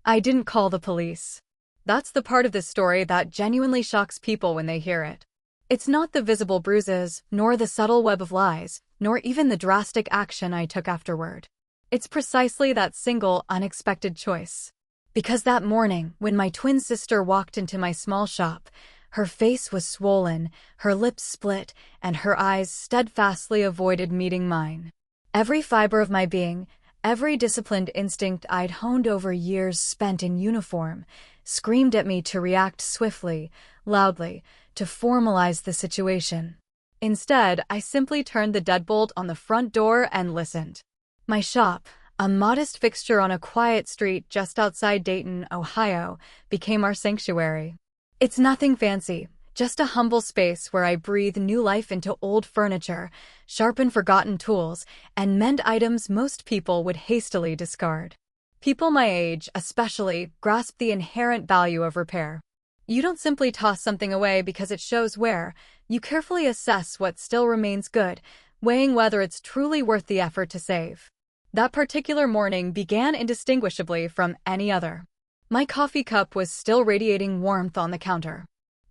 I didn't call the police. That's the part of this story that genuinely shocks people when they hear it. It's not the visible bruises, nor the subtle web of lies, nor even the drastic action I took afterward. It's precisely that single, unexpected choice. Because that morning, when my twin sister walked into my small shop, her face was swollen, her lips split, and her eyes steadfastly avoided meeting mine. Every fiber of my being, every disciplined instinct I'd honed over years spent in uniform, screamed at me to react swiftly, loudly, to formalize the situation. Instead, I simply turned the deadbolt on the front door and listened. My shop, a modest fixture on a quiet street just outside Dayton, Ohio, became our sanctuary. It's nothing fancy, just a humble space where I breathe new life into old furniture, sharpen forgotten tools, and mend items most people would hastily discard. People my age, especially, grasp the inherent value of repair. You don't simply toss something away because it shows wear. You carefully assess what still remains good, weighing whether it's truly worth the effort to save. That particular morning began indistinguishably from any other. My coffee cup was still radiating warmth on the counter.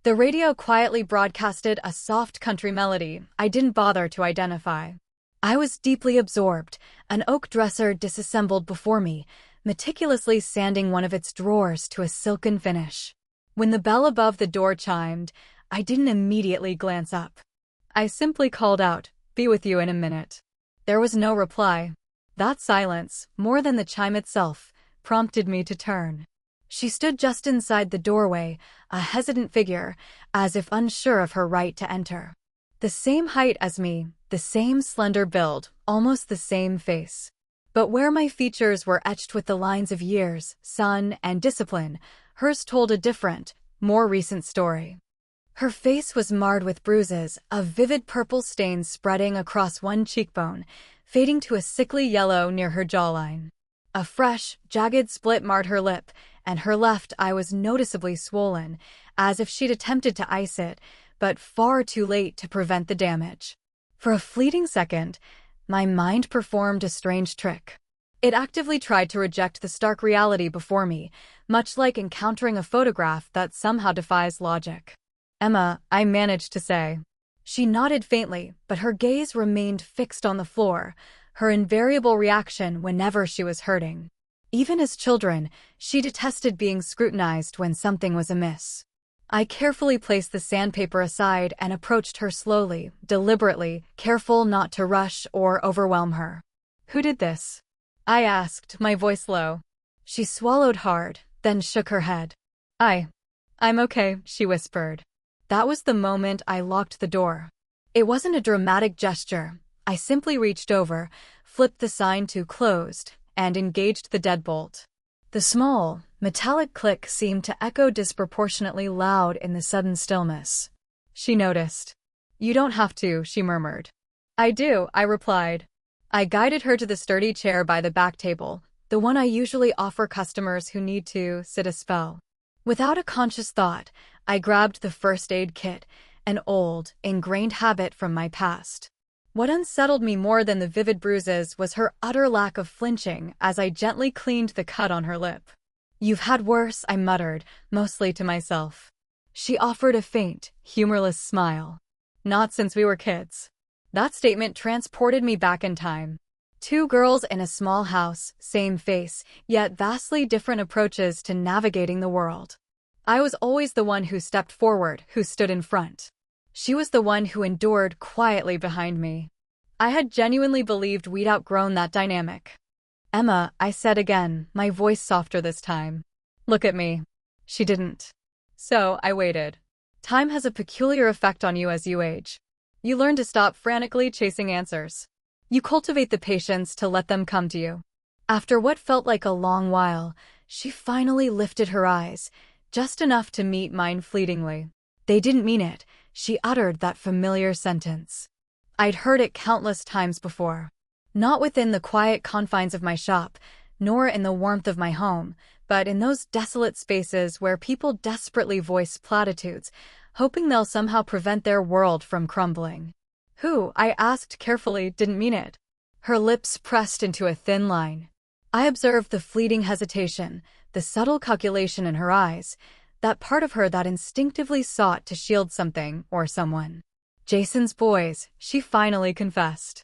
The radio quietly broadcasted a soft country melody I didn't bother to identify. I was deeply absorbed, an oak dresser disassembled before me, meticulously sanding one of its drawers to a silken finish. When the bell above the door chimed, I didn't immediately glance up. I simply called out, "Be with you in a minute." There was no reply. That silence, more than the chime itself, prompted me to turn. She stood just inside the doorway, a hesitant figure, as if unsure of her right to enter. The same height as me, the same slender build, almost the same face. But where my features were etched with the lines of years, sun, and discipline, hers told a different, more recent story. Her face was marred with bruises, a vivid purple stain spreading across one cheekbone, fading to a sickly yellow near her jawline. A fresh, jagged split marred her lip, and her left eye was noticeably swollen, as if she'd attempted to ice it, but far too late to prevent the damage. For a fleeting second, my mind performed a strange trick. It actively tried to reject the stark reality before me, much like encountering a photograph that somehow defies logic. "Emma," I managed to say. She nodded faintly, but her gaze remained fixed on the floor, her invariable reaction whenever she was hurting. Even as children, she detested being scrutinized when something was amiss. I carefully placed the sandpaper aside and approached her slowly, deliberately, careful not to rush or overwhelm her. "Who did this?" I asked, my voice low. She swallowed hard, then shook her head. I'm okay," she whispered. That was the moment I locked the door. It wasn't a dramatic gesture. I simply reached over, flipped the sign to closed, and engaged the deadbolt. The small, metallic click seemed to echo disproportionately loud in the sudden stillness. She noticed. "You don't have to," she murmured. "I do," I replied. I guided her to the sturdy chair by the back table, the one I usually offer customers who need to sit a spell. Without a conscious thought, I grabbed the first aid kit, an old, ingrained habit from my past. What unsettled me more than the vivid bruises was her utter lack of flinching as I gently cleaned the cut on her lip. "You've had worse," I muttered, mostly to myself. She offered a faint, humorless smile. "Not since we were kids." That statement transported me back in time. 2 girls in a small house, same face, yet vastly different approaches to navigating the world. I was always the one who stepped forward, who stood in front. She was the one who endured quietly behind me. I had genuinely believed we'd outgrown that dynamic. "Emma," I said again, my voice softer this time. "Look at me." She didn't. So I waited. Time has a peculiar effect on you as you age. You learn to stop frantically chasing answers. You cultivate the patience to let them come to you. After what felt like a long while, she finally lifted her eyes, just enough to meet mine fleetingly. They didn't mean it. She uttered that familiar sentence. I'd heard it countless times before. Not within the quiet confines of my shop, nor in the warmth of my home, but in those desolate spaces where people desperately voice platitudes, hoping they'll somehow prevent their world from crumbling. Who, I asked carefully, didn't mean it? Her lips pressed into a thin line. I observed the fleeting hesitation, the subtle calculation in her eyes, that part of her that instinctively sought to shield something or someone. Jason's boys, she finally confessed.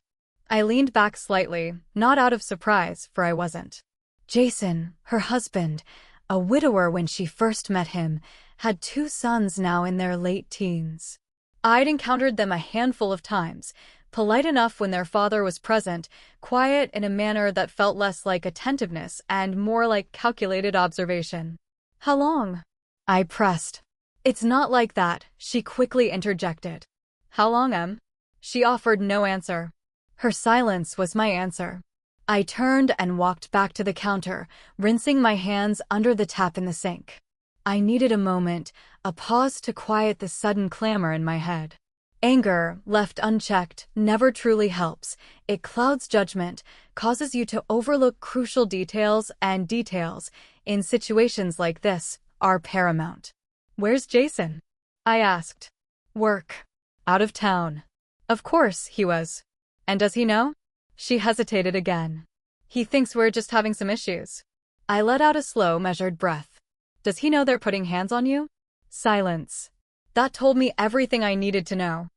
I leaned back slightly, not out of surprise, for I wasn't. Jason, her husband, a widower when she first met him, had 2 sons now in their late teens. I'd encountered them a handful of times, polite enough when their father was present, quiet in a manner that felt less like attentiveness and more like calculated observation. How long? I pressed. It's not like that, she quickly interjected. How long, Em? She offered no answer. Her silence was my answer. I turned and walked back to the counter, rinsing my hands under the tap in the sink. I needed a moment, a pause to quiet the sudden clamor in my head. Anger, left unchecked, never truly helps. It clouds judgment, causes you to overlook crucial details, and details, in situations like this, are paramount. Where's Jason? I asked. Work. Out of town. Of course he was. And does he know? She hesitated again. He thinks we're just having some issues. I let out a slow, measured breath. Does he know they're putting hands on you? Silence. That told me everything I needed to know.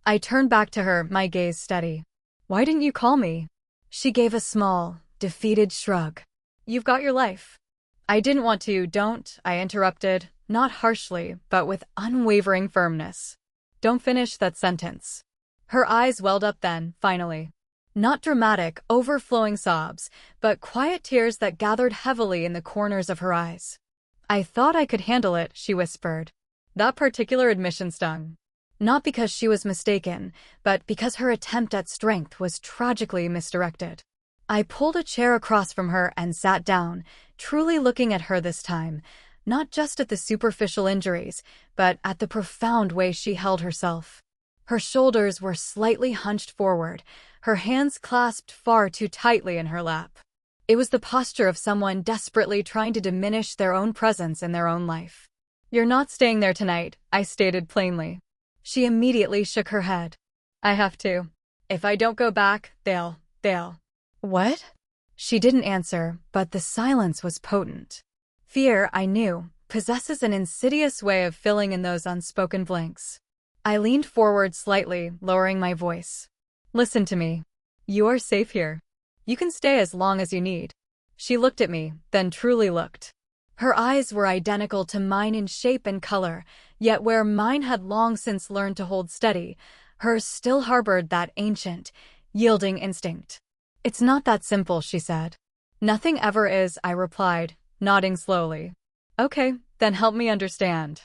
I turned back to her, my gaze steady. Why didn't you call me? She gave a small, defeated shrug. You've got your life. I didn't want to, I interrupted, not harshly, but with unwavering firmness. Don't finish that sentence. Her eyes welled up then, finally. Not dramatic, overflowing sobs, but quiet tears that gathered heavily in the corners of her eyes. I thought I could handle it, she whispered. That particular admission stung. Not because she was mistaken, but because her attempt at strength was tragically misdirected. I pulled a chair across from her and sat down, truly looking at her this time, not just at the superficial injuries, but at the profound way she held herself. Her shoulders were slightly hunched forward, her hands clasped far too tightly in her lap. It was the posture of someone desperately trying to diminish their own presence in their own life. You're not staying there tonight, I stated plainly. She immediately shook her head. I have to. If I don't go back, they'll. What? She didn't answer, but the silence was potent. Fear, I knew, possesses an insidious way of filling in those unspoken blanks. I leaned forward slightly, lowering my voice. Listen to me. You are safe here. You can stay as long as you need. She looked at me, then truly looked. Her eyes were identical to mine in shape and color, yet where mine had long since learned to hold steady, hers still harbored that ancient, yielding instinct. It's not that simple, she said. Nothing ever is, I replied, nodding slowly. Okay, then help me understand.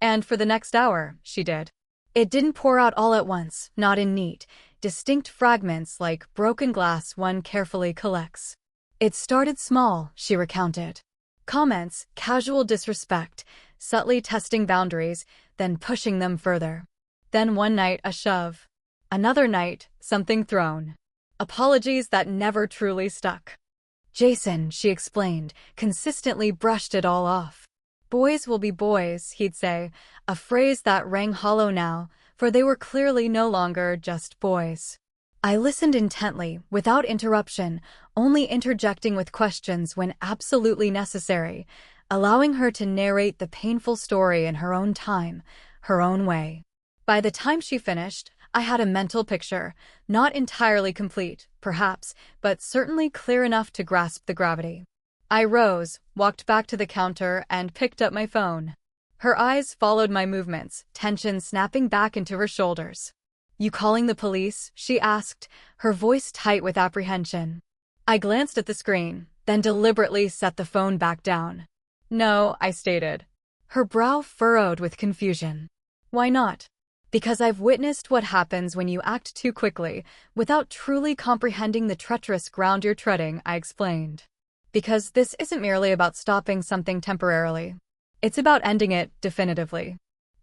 And for the next hour, she did. It didn't pour out all at once, not in neat, distinct fragments like broken glass one carefully collects. It started small, she recounted. Comments, casual disrespect, subtly testing boundaries, then pushing them further. Then one night a shove. Another night, something thrown. Apologies that never truly stuck. Jason, she explained, consistently brushed it all off. Boys will be boys, he'd say, a phrase that rang hollow now, for they were clearly no longer just boys. I listened intently, without interruption, only interjecting with questions when absolutely necessary, allowing her to narrate the painful story in her own time, her own way. By the time she finished, I had a mental picture, not entirely complete, perhaps, but certainly clear enough to grasp the gravity. I rose, walked back to the counter, and picked up my phone. Her eyes followed my movements, tension snapping back into her shoulders. You calling the police? She asked, her voice tight with apprehension. I glanced at the screen, then deliberately set the phone back down. No, I stated. Her brow furrowed with confusion. Why not? Because I've witnessed what happens when you act too quickly, without truly comprehending the treacherous ground you're treading, I explained. Because this isn't merely about stopping something temporarily. It's about ending it definitively.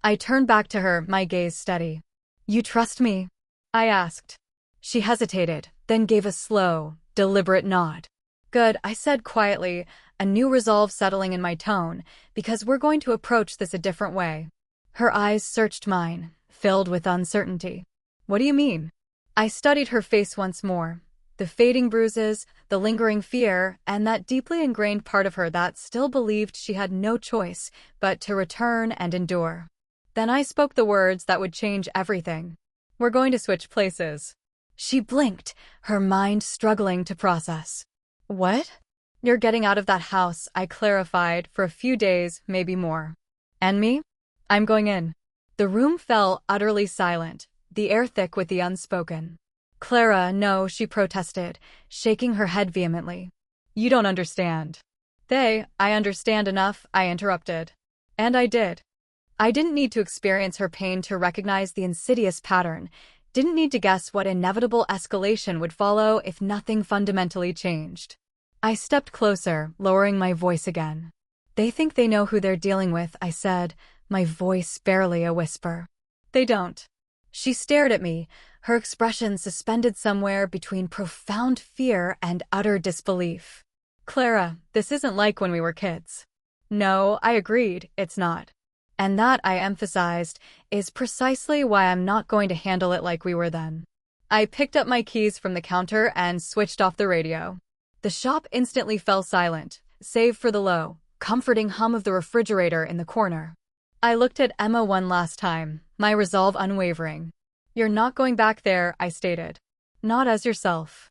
I turned back to her, my gaze steady. You trust me? I asked. She hesitated, then gave a slow, deliberate nod. Good, I said quietly, a new resolve settling in my tone, because we're going to approach this a different way. Her eyes searched mine, filled with uncertainty. What do you mean? I studied her face once more. The fading bruises, the lingering fear, and that deeply ingrained part of her that still believed she had no choice but to return and endure. Then I spoke the words that would change everything. "We're going to switch places." She blinked, her mind struggling to process. "What?" "You're getting out of that house," I clarified, "for a few days, maybe more." "And me?" "I'm going in." The room fell utterly silent, the air thick with the unspoken. "Clara, no," she protested, shaking her head vehemently. "You don't understand." I understand enough," I interrupted. And I did. I didn't need to experience her pain to recognize the insidious pattern, didn't need to guess what inevitable escalation would follow if nothing fundamentally changed. I stepped closer, lowering my voice again. "They think they know who they're dealing with," I said, my voice barely a whisper. "They don't." She stared at me, her expression suspended somewhere between profound fear and utter disbelief. "Clara, this isn't like when we were kids." "No," I agreed, "it's not." And that, I emphasized, is precisely why I'm not going to handle it like we were then. I picked up my keys from the counter and switched off the radio. The shop instantly fell silent, save for the low, comforting hum of the refrigerator in the corner. I looked at Emma one last time, my resolve unwavering. "You're not going back there," I stated. "Not as yourself."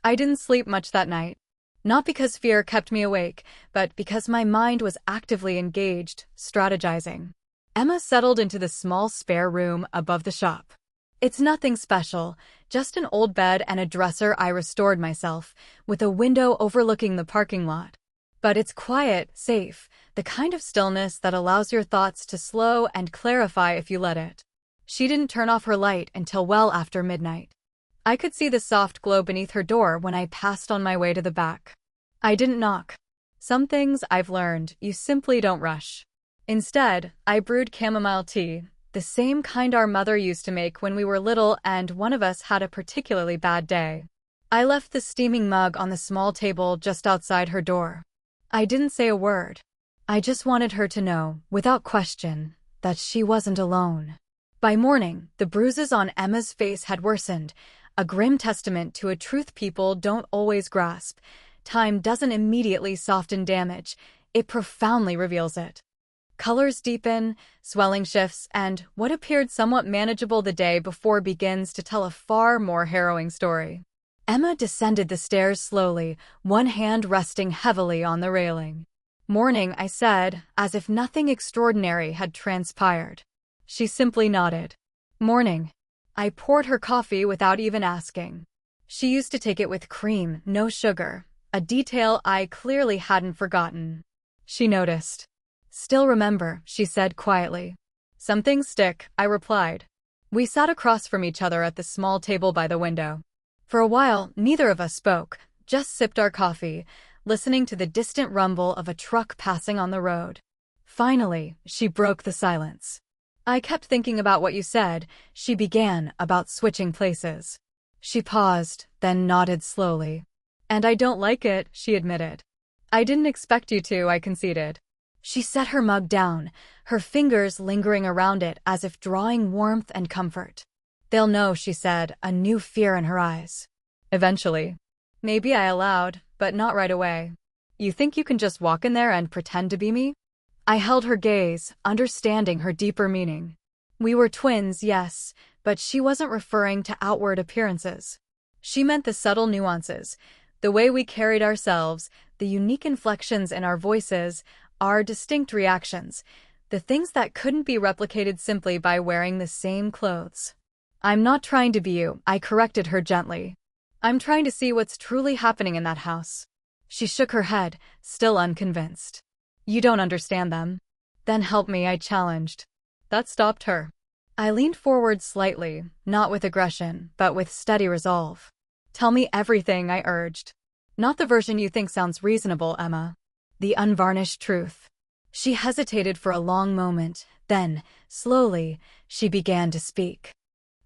I didn't sleep much that night. Not because fear kept me awake, but because my mind was actively engaged, strategizing. Emma settled into the small spare room above the shop. It's nothing special, just an old bed and a dresser I restored myself, with a window overlooking the parking lot. But it's quiet, safe, the kind of stillness that allows your thoughts to slow and clarify if you let it. She didn't turn off her light until well after midnight. I could see the soft glow beneath her door when I passed on my way to the back. I didn't knock. Some things I've learned, you simply don't rush. Instead, I brewed chamomile tea, the same kind our mother used to make when we were little and one of us had a particularly bad day. I left the steaming mug on the small table just outside her door. I didn't say a word. I just wanted her to know, without question, that she wasn't alone. By morning, the bruises on Emma's face had worsened, a grim testament to a truth people don't always grasp. Time doesn't immediately soften damage, it profoundly reveals it. Colors deepen, swelling shifts, and what appeared somewhat manageable the day before begins to tell a far more harrowing story. Emma descended the stairs slowly, one hand resting heavily on the railing. "Morning," I said, as if nothing extraordinary had transpired. She simply nodded. "Morning." I poured her coffee without even asking. She used to take it with cream, no sugar, a detail I clearly hadn't forgotten. She noticed. "Still remember," she said quietly. "Some things stick," I replied. We sat across from each other at the small table by the window. For a while, neither of us spoke, just sipped our coffee, listening to the distant rumble of a truck passing on the road. Finally, she broke the silence. "I kept thinking about what you said," she began, "about switching places." She paused, then nodded slowly. "And I don't like it," she admitted. "I didn't expect you to," I conceded. She set her mug down, her fingers lingering around it as if drawing warmth and comfort. "They'll know," she said, a new fear in her eyes. "Eventually." "Maybe," I allowed, "but not right away." "You think you can just walk in there and pretend to be me?" I held her gaze, understanding her deeper meaning. We were twins, yes, but she wasn't referring to outward appearances. She meant the subtle nuances, the way we carried ourselves, the unique inflections in our voices, our distinct reactions, the things that couldn't be replicated simply by wearing the same clothes. "I'm not trying to be you," I corrected her gently. "I'm trying to see what's truly happening in that house." She shook her head, still unconvinced. "You don't understand them." "Then help me," I challenged. That stopped her. I leaned forward slightly, not with aggression, but with steady resolve. "Tell me everything," I urged. "Not the version you think sounds reasonable, Emma. The unvarnished truth." She hesitated for a long moment, then, slowly, she began to speak.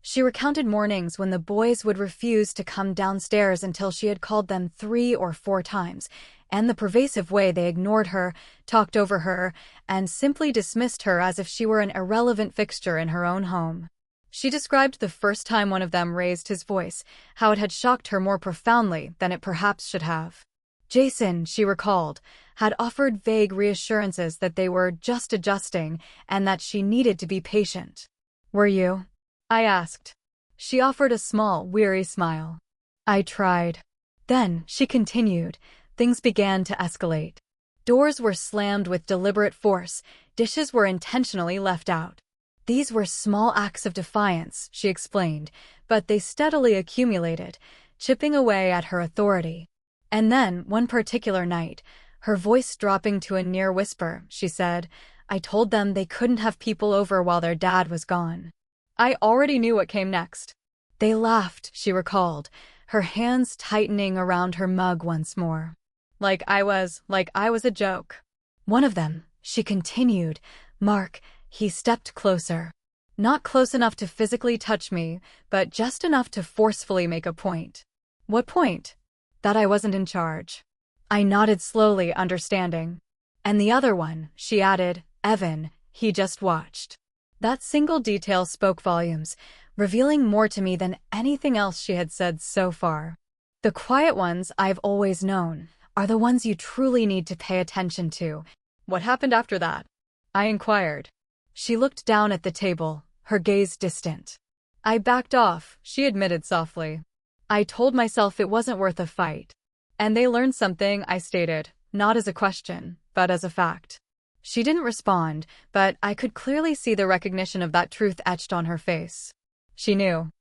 She recounted mornings when the boys would refuse to come downstairs until she had called them 3 or 4 times, and the pervasive way they ignored her, talked over her, and simply dismissed her as if she were an irrelevant fixture in her own home. She described the first time one of them raised his voice, how it had shocked her more profoundly than it perhaps should have. Jason, she recalled, had offered vague reassurances that they were just adjusting and that she needed to be patient. "Were you?" I asked. She offered a small, weary smile. "I tried." Then, she continued, things began to escalate. Doors were slammed with deliberate force, dishes were intentionally left out. These were small acts of defiance, she explained, but they steadily accumulated, chipping away at her authority. And then, one particular night, her voice dropping to a near whisper, she said, "I told them they couldn't have people over while their dad was gone." I already knew what came next. They laughed, she recalled, her hands tightening around her mug once more. Like I was a joke. One of them, she continued, Mark, he stepped closer. Not close enough to physically touch me, but just enough to forcefully make a point. What point? That I wasn't in charge. I nodded slowly, understanding. And the other one, she added, Evan, he just watched. That single detail spoke volumes, revealing more to me than anything else she had said so far. The quiet ones I've always known are the ones you truly need to pay attention to. What happened after that? I inquired. She looked down at the table, her gaze distant. I backed off, she admitted softly. I told myself it wasn't worth a fight. And they learned something, I stated, not as a question, but as a fact. She didn't respond, but I could clearly see the recognition of that truth etched on her face. She knew.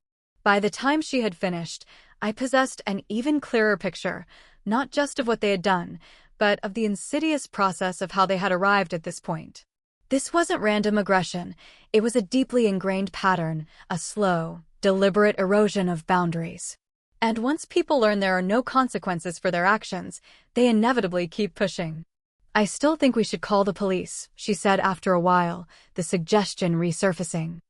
By the time she had finished, I possessed an even clearer picture, not just of what they had done, but of the insidious process of how they had arrived at this point. This wasn't random aggression, it was a deeply ingrained pattern, a slow, deliberate erosion of boundaries. And once people learn there are no consequences for their actions, they inevitably keep pushing. I still think we should call the police, she said after a while, the suggestion resurfacing.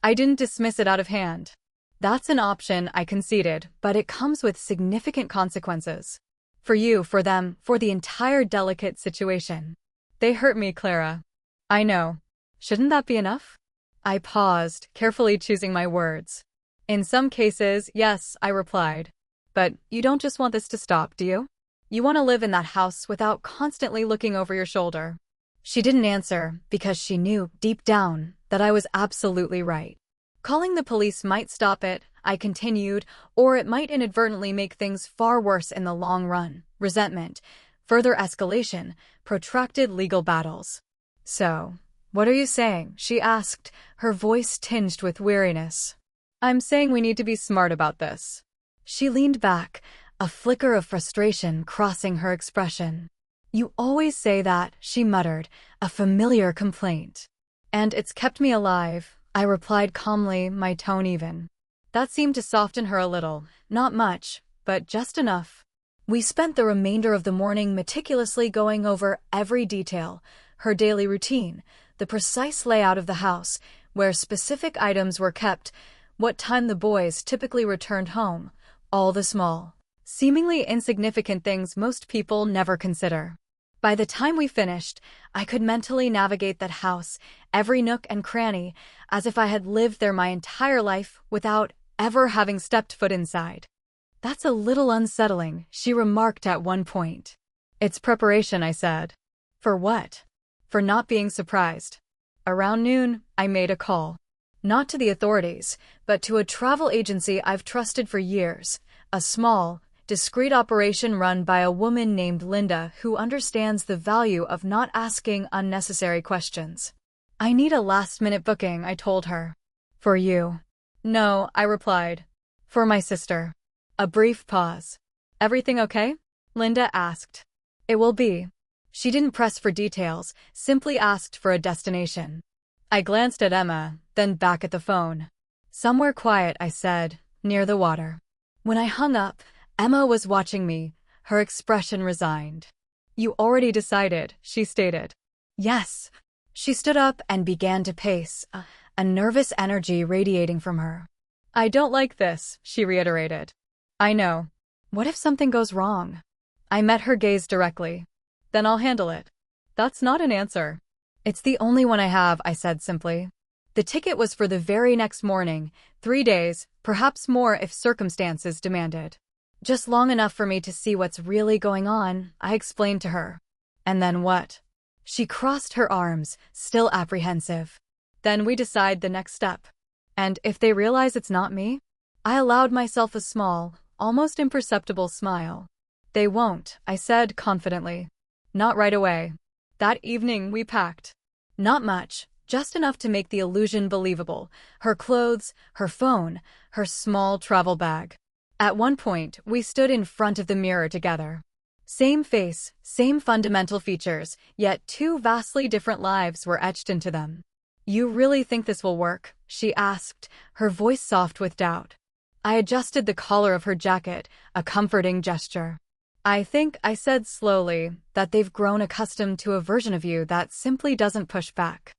I didn't dismiss it out of hand. That's an option, I conceded, but it comes with significant consequences. For you, for them, for the entire delicate situation. They hurt me, Clara. I know. Shouldn't that be enough? I paused, carefully choosing my words. In some cases, yes, I replied. But you don't just want this to stop, do you? You want to live in that house without constantly looking over your shoulder. She didn't answer, because she knew, deep down, that I was absolutely right. Calling the police might stop it, I continued, or it might inadvertently make things far worse in the long run. Resentment, further escalation, protracted legal battles. So, what are you saying? She asked, her voice tinged with weariness. I'm saying we need to be smart about this. She leaned back, a flicker of frustration crossing her expression. You always say that, she muttered, a familiar complaint. And it's kept me alive, I replied calmly, my tone even. That seemed to soften her a little, not much, but just enough. We spent the remainder of the morning meticulously going over every detail, her daily routine, the precise layout of the house, where specific items were kept, what time the boys typically returned home, all the small, seemingly insignificant things most people never consider. By the time we finished, I could mentally navigate that house, every nook and cranny, as if I had lived there my entire life without ever having stepped foot inside. That's a little unsettling, she remarked at one point. It's preparation, I said. For what? For not being surprised. Around noon, I made a call. Not to the authorities, but to a travel agency I've trusted for years, a small, discreet operation run by a woman named Linda who understands the value of not asking unnecessary questions. I need a last-minute booking, I told her. For you? No, I replied. For my sister. A brief pause. Everything okay? Linda asked. It will be. She didn't press for details, simply asked for a destination. I glanced at Emma, then back at the phone. Somewhere quiet, I said, near the water. When I hung up, Emma was watching me, her expression resigned. You already decided, she stated. Yes. She stood up and began to pace, a nervous energy radiating from her. I don't like this, she reiterated. I know. What if something goes wrong? I met her gaze directly. Then I'll handle it. That's not an answer. It's the only one I have, I said simply. The ticket was for the very next morning, 3 days, perhaps more if circumstances demanded. Just long enough for me to see what's really going on, I explained to her. And then what? She crossed her arms, still apprehensive. Then we decide the next step. And if they realize it's not me? I allowed myself a small, almost imperceptible smile. They won't, I said confidently. Not right away. That evening we packed. Not much, just enough to make the illusion believable. Her clothes, her phone, her small travel bag. At one point, we stood in front of the mirror together. Same face, same fundamental features, yet two vastly different lives were etched into them. You really think this will work? She asked, her voice soft with doubt. I adjusted the collar of her jacket, a comforting gesture. I think, I said slowly, that they've grown accustomed to a version of you that simply doesn't push back.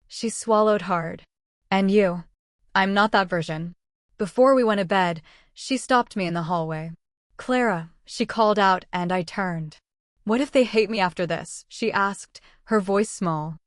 She swallowed hard. And you? I'm not that version. Before we went to bed, she stopped me in the hallway. Clara, she called out, and I turned. What if they hate me after this? She asked, her voice small.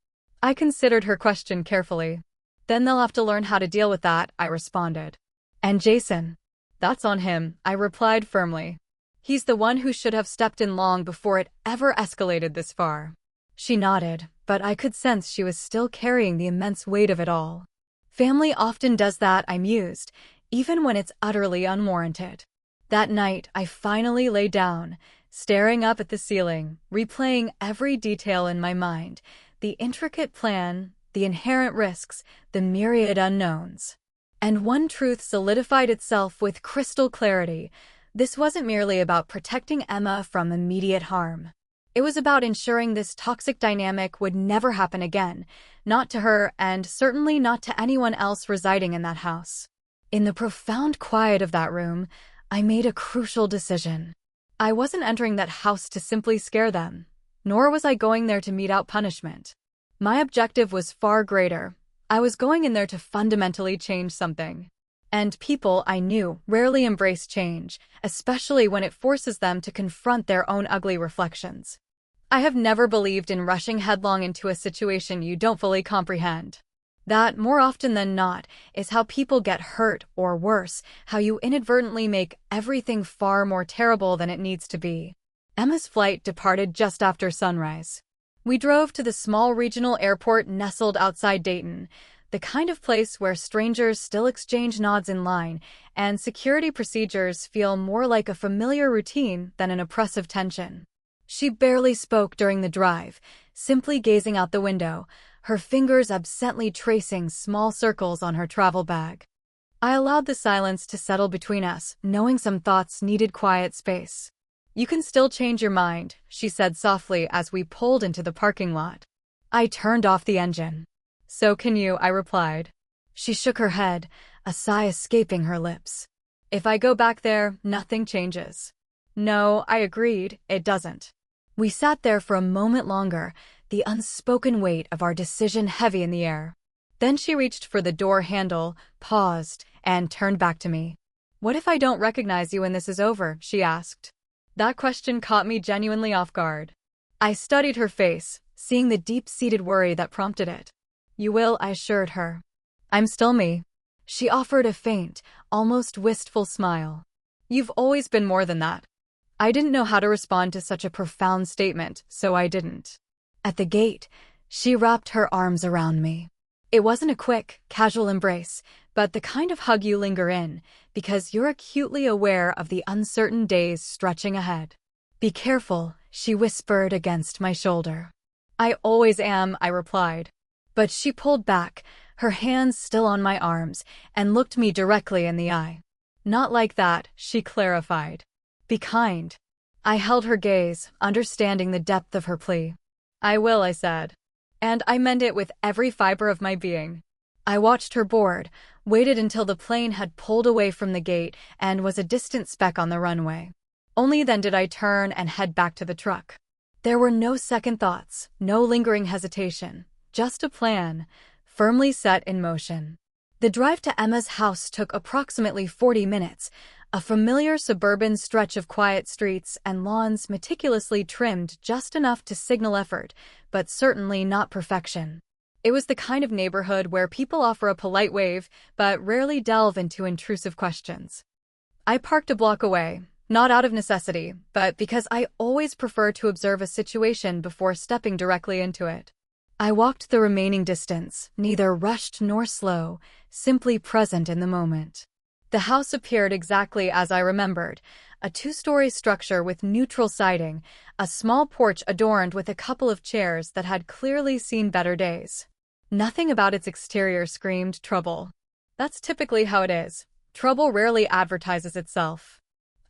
I considered her question carefully. Then they'll have to learn how to deal with that, I responded. And Jason? That's on him, I replied firmly. He's the one who should have stepped in long before it ever escalated this far. She nodded, but I could sense she was still carrying the immense weight of it all. Family often does that, I mused, even when it's utterly unwarranted. That night, I finally lay down, staring up at the ceiling, replaying every detail in my mind, the intricate plan, the inherent risks, the myriad unknowns. And one truth solidified itself with crystal clarity. This wasn't merely about protecting Emma from immediate harm. It was about ensuring this toxic dynamic would never happen again, not to her and certainly not to anyone else residing in that house. In the profound quiet of that room, I made a crucial decision. I wasn't entering that house to simply scare them, nor was I going there to mete out punishment. My objective was far greater. I was going in there to fundamentally change something. And people, I knew, rarely embrace change, especially when it forces them to confront their own ugly reflections. I have never believed in rushing headlong into a situation you don't fully comprehend. That, more often than not, is how people get hurt, or worse, how you inadvertently make everything far more terrible than it needs to be. Emma's flight departed just after sunrise. We drove to the small regional airport nestled outside Dayton, the kind of place where strangers still exchange nods in line, and security procedures feel more like a familiar routine than an oppressive tension. She barely spoke during the drive, simply gazing out the window, her fingers absently tracing small circles on her travel bag. I allowed the silence to settle between us, knowing some thoughts needed quiet space. You can still change your mind, she said softly as we pulled into the parking lot. I turned off the engine. So can you, I replied. She shook her head, a sigh escaping her lips. If I go back there, nothing changes. No, I agreed, it doesn't. We sat there for a moment longer, the unspoken weight of our decision heavy in the air. Then she reached for the door handle, paused, and turned back to me. What if I don't recognize you when this is over? She asked. That question caught me genuinely off guard. I studied her face, seeing the deep-seated worry that prompted it. You will, I assured her. I'm still me. She offered a faint, almost wistful smile. You've always been more than that. I didn't know how to respond to such a profound statement, so I didn't. At the gate, she wrapped her arms around me. It wasn't a quick, casual embrace, but the kind of hug you linger in, because you're acutely aware of the uncertain days stretching ahead. Be careful, she whispered against my shoulder. I always am, I replied. But she pulled back, her hands still on my arms, and looked me directly in the eye. Not like that, she clarified. Be kind. I held her gaze, understanding the depth of her plea. I will, I said. And I meant it with every fiber of my being. I watched her board, waited until the plane had pulled away from the gate and was a distant speck on the runway. Only then did I turn and head back to the truck. There were no second thoughts, no lingering hesitation. Just a plan, firmly set in motion. The drive to Emma's house took approximately 40 minutes, a familiar suburban stretch of quiet streets and lawns meticulously trimmed just enough to signal effort, but certainly not perfection. It was the kind of neighborhood where people offer a polite wave, but rarely delve into intrusive questions. I parked a block away, not out of necessity, but because I always prefer to observe a situation before stepping directly into it. I walked the remaining distance, neither rushed nor slow, simply present in the moment. The house appeared exactly as I remembered, a two-story structure with neutral siding, a small porch adorned with a couple of chairs that had clearly seen better days. Nothing about its exterior screamed trouble. That's typically how it is. Trouble rarely advertises itself.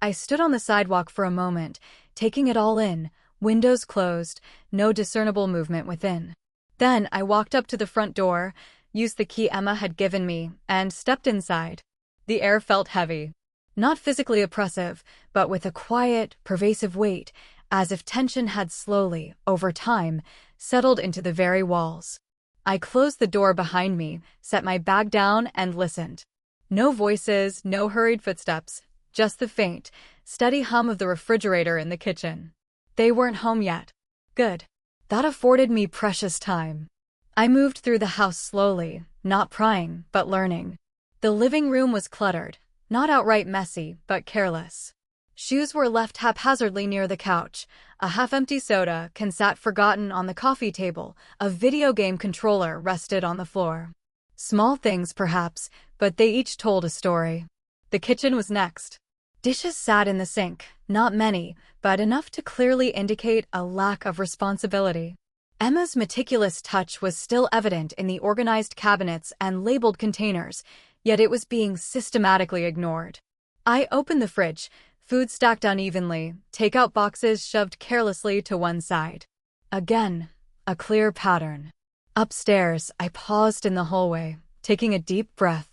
I stood on the sidewalk for a moment, taking it all in, windows closed, no discernible movement within. Then I walked up to the front door, used the key Emma had given me, and stepped inside. The air felt heavy. Not physically oppressive, but with a quiet, pervasive weight, as if tension had slowly, over time, settled into the very walls. I closed the door behind me, set my bag down, and listened. No voices, no hurried footsteps, just the faint, steady hum of the refrigerator in the kitchen. They weren't home yet. Good. That afforded me precious time. I moved through the house slowly, not prying, but learning. The living room was cluttered, not outright messy, but careless. Shoes were left haphazardly near the couch, a half-empty soda can sat forgotten on the coffee table, a video game controller rested on the floor. Small things, perhaps, but they each told a story. The kitchen was next. Dishes sat in the sink, not many, but enough to clearly indicate a lack of responsibility. Emma's meticulous touch was still evident in the organized cabinets and labeled containers, yet it was being systematically ignored. I opened the fridge, food stacked unevenly, takeout boxes shoved carelessly to one side. Again, a clear pattern. Upstairs, I paused in the hallway, taking a deep breath.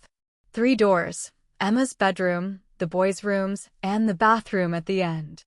3 doors, Emma's bedroom, the boys' rooms, and the bathroom at the end.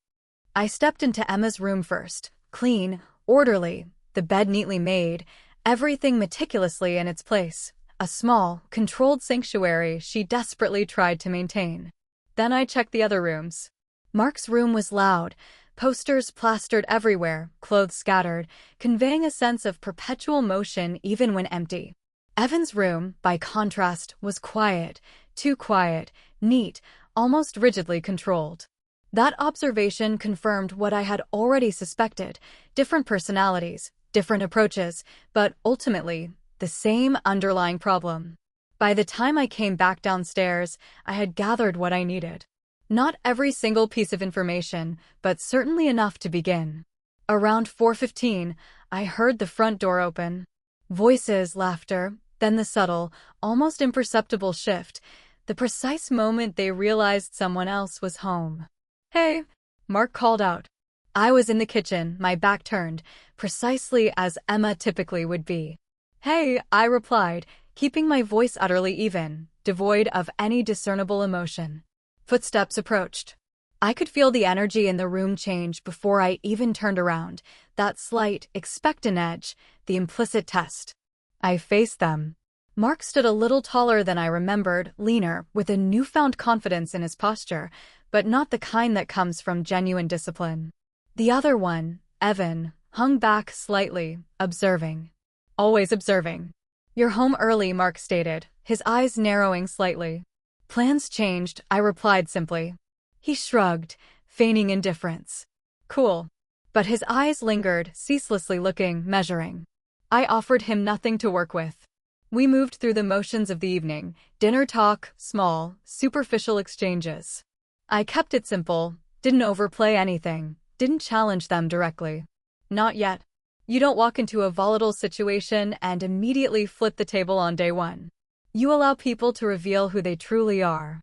I stepped into Emma's room first, clean, orderly, the bed neatly made, everything meticulously in its place, a small, controlled sanctuary she desperately tried to maintain. Then I checked the other rooms. Mark's room was loud, posters plastered everywhere, clothes scattered, conveying a sense of perpetual motion even when empty. Evan's room, by contrast, was quiet, too quiet, neat, almost rigidly controlled. That observation confirmed what I had already suspected: different personalities, different approaches, but ultimately, the same underlying problem. By the time I came back downstairs, I had gathered what I needed. Not every single piece of information, but certainly enough to begin. Around 4:15, I heard the front door open. Voices, laughter, then the subtle, almost imperceptible shift, the precise moment they realized someone else was home. "Hey," Mark called out. I was in the kitchen, my back turned, precisely as Emma typically would be. "Hey," I replied, keeping my voice utterly even, devoid of any discernible emotion. Footsteps approached. I could feel the energy in the room change before I even turned around, that slight, expectant edge, the implicit test. I faced them. Mark stood a little taller than I remembered, leaner, with a newfound confidence in his posture, but not the kind that comes from genuine discipline. The other one, Evan, hung back slightly, observing. Always observing. "You're home early," Mark stated, his eyes narrowing slightly. "Plans changed," I replied simply. He shrugged, feigning indifference. "Cool." But his eyes lingered, ceaselessly looking, measuring. I offered him nothing to work with. We moved through the motions of the evening, dinner talk, small, superficial exchanges. I kept it simple, didn't overplay anything, didn't challenge them directly. Not yet. You don't walk into a volatile situation and immediately flip the table on day one. You allow people to reveal who they truly are.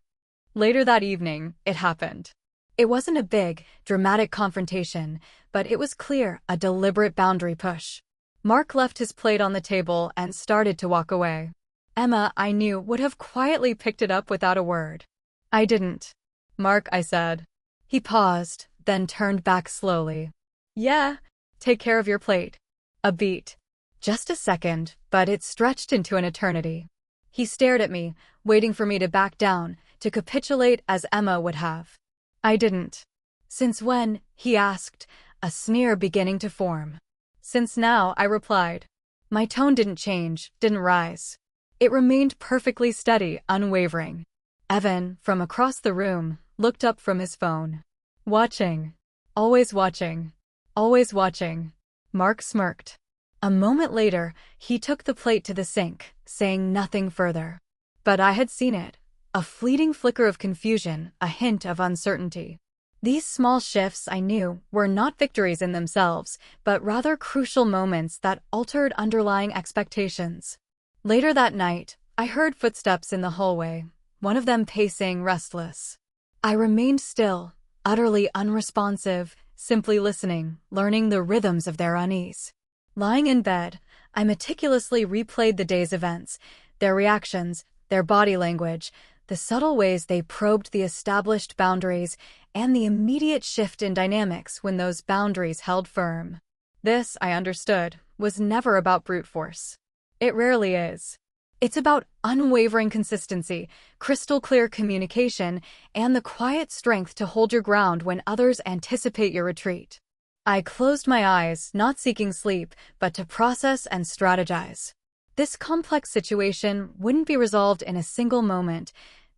Later that evening, it happened. It wasn't a big, dramatic confrontation, but it was clear, a deliberate boundary push. Mark left his plate on the table and started to walk away. Emma, I knew, would have quietly picked it up without a word. I didn't. "Mark," I said. He paused, then turned back slowly. "Yeah, take care of your plate." A beat. Just a second, but it stretched into an eternity. He stared at me, waiting for me to back down, to capitulate as Emma would have. I didn't. "Since when?" he asked, a sneer beginning to form. "Since now," I replied. My tone didn't change, didn't rise. It remained perfectly steady, unwavering. Evan, from across the room, looked up from his phone. Watching. Always watching. Always watching. Mark smirked. A moment later, he took the plate to the sink, saying nothing further. But I had seen it. A fleeting flicker of confusion, a hint of uncertainty. These small shifts, I knew, were not victories in themselves, but rather crucial moments that altered underlying expectations. Later that night, I heard footsteps in the hallway, one of them pacing, restless. I remained still, utterly unresponsive, simply listening, learning the rhythms of their unease. Lying in bed, I meticulously replayed the day's events, their reactions, their body language, the subtle ways they probed the established boundaries, and the immediate shift in dynamics when those boundaries held firm. This, I understood, was never about brute force. It rarely is. It's about unwavering consistency, crystal-clear communication, and the quiet strength to hold your ground when others anticipate your retreat. I closed my eyes, not seeking sleep, but to process and strategize. This complex situation wouldn't be resolved in a single moment,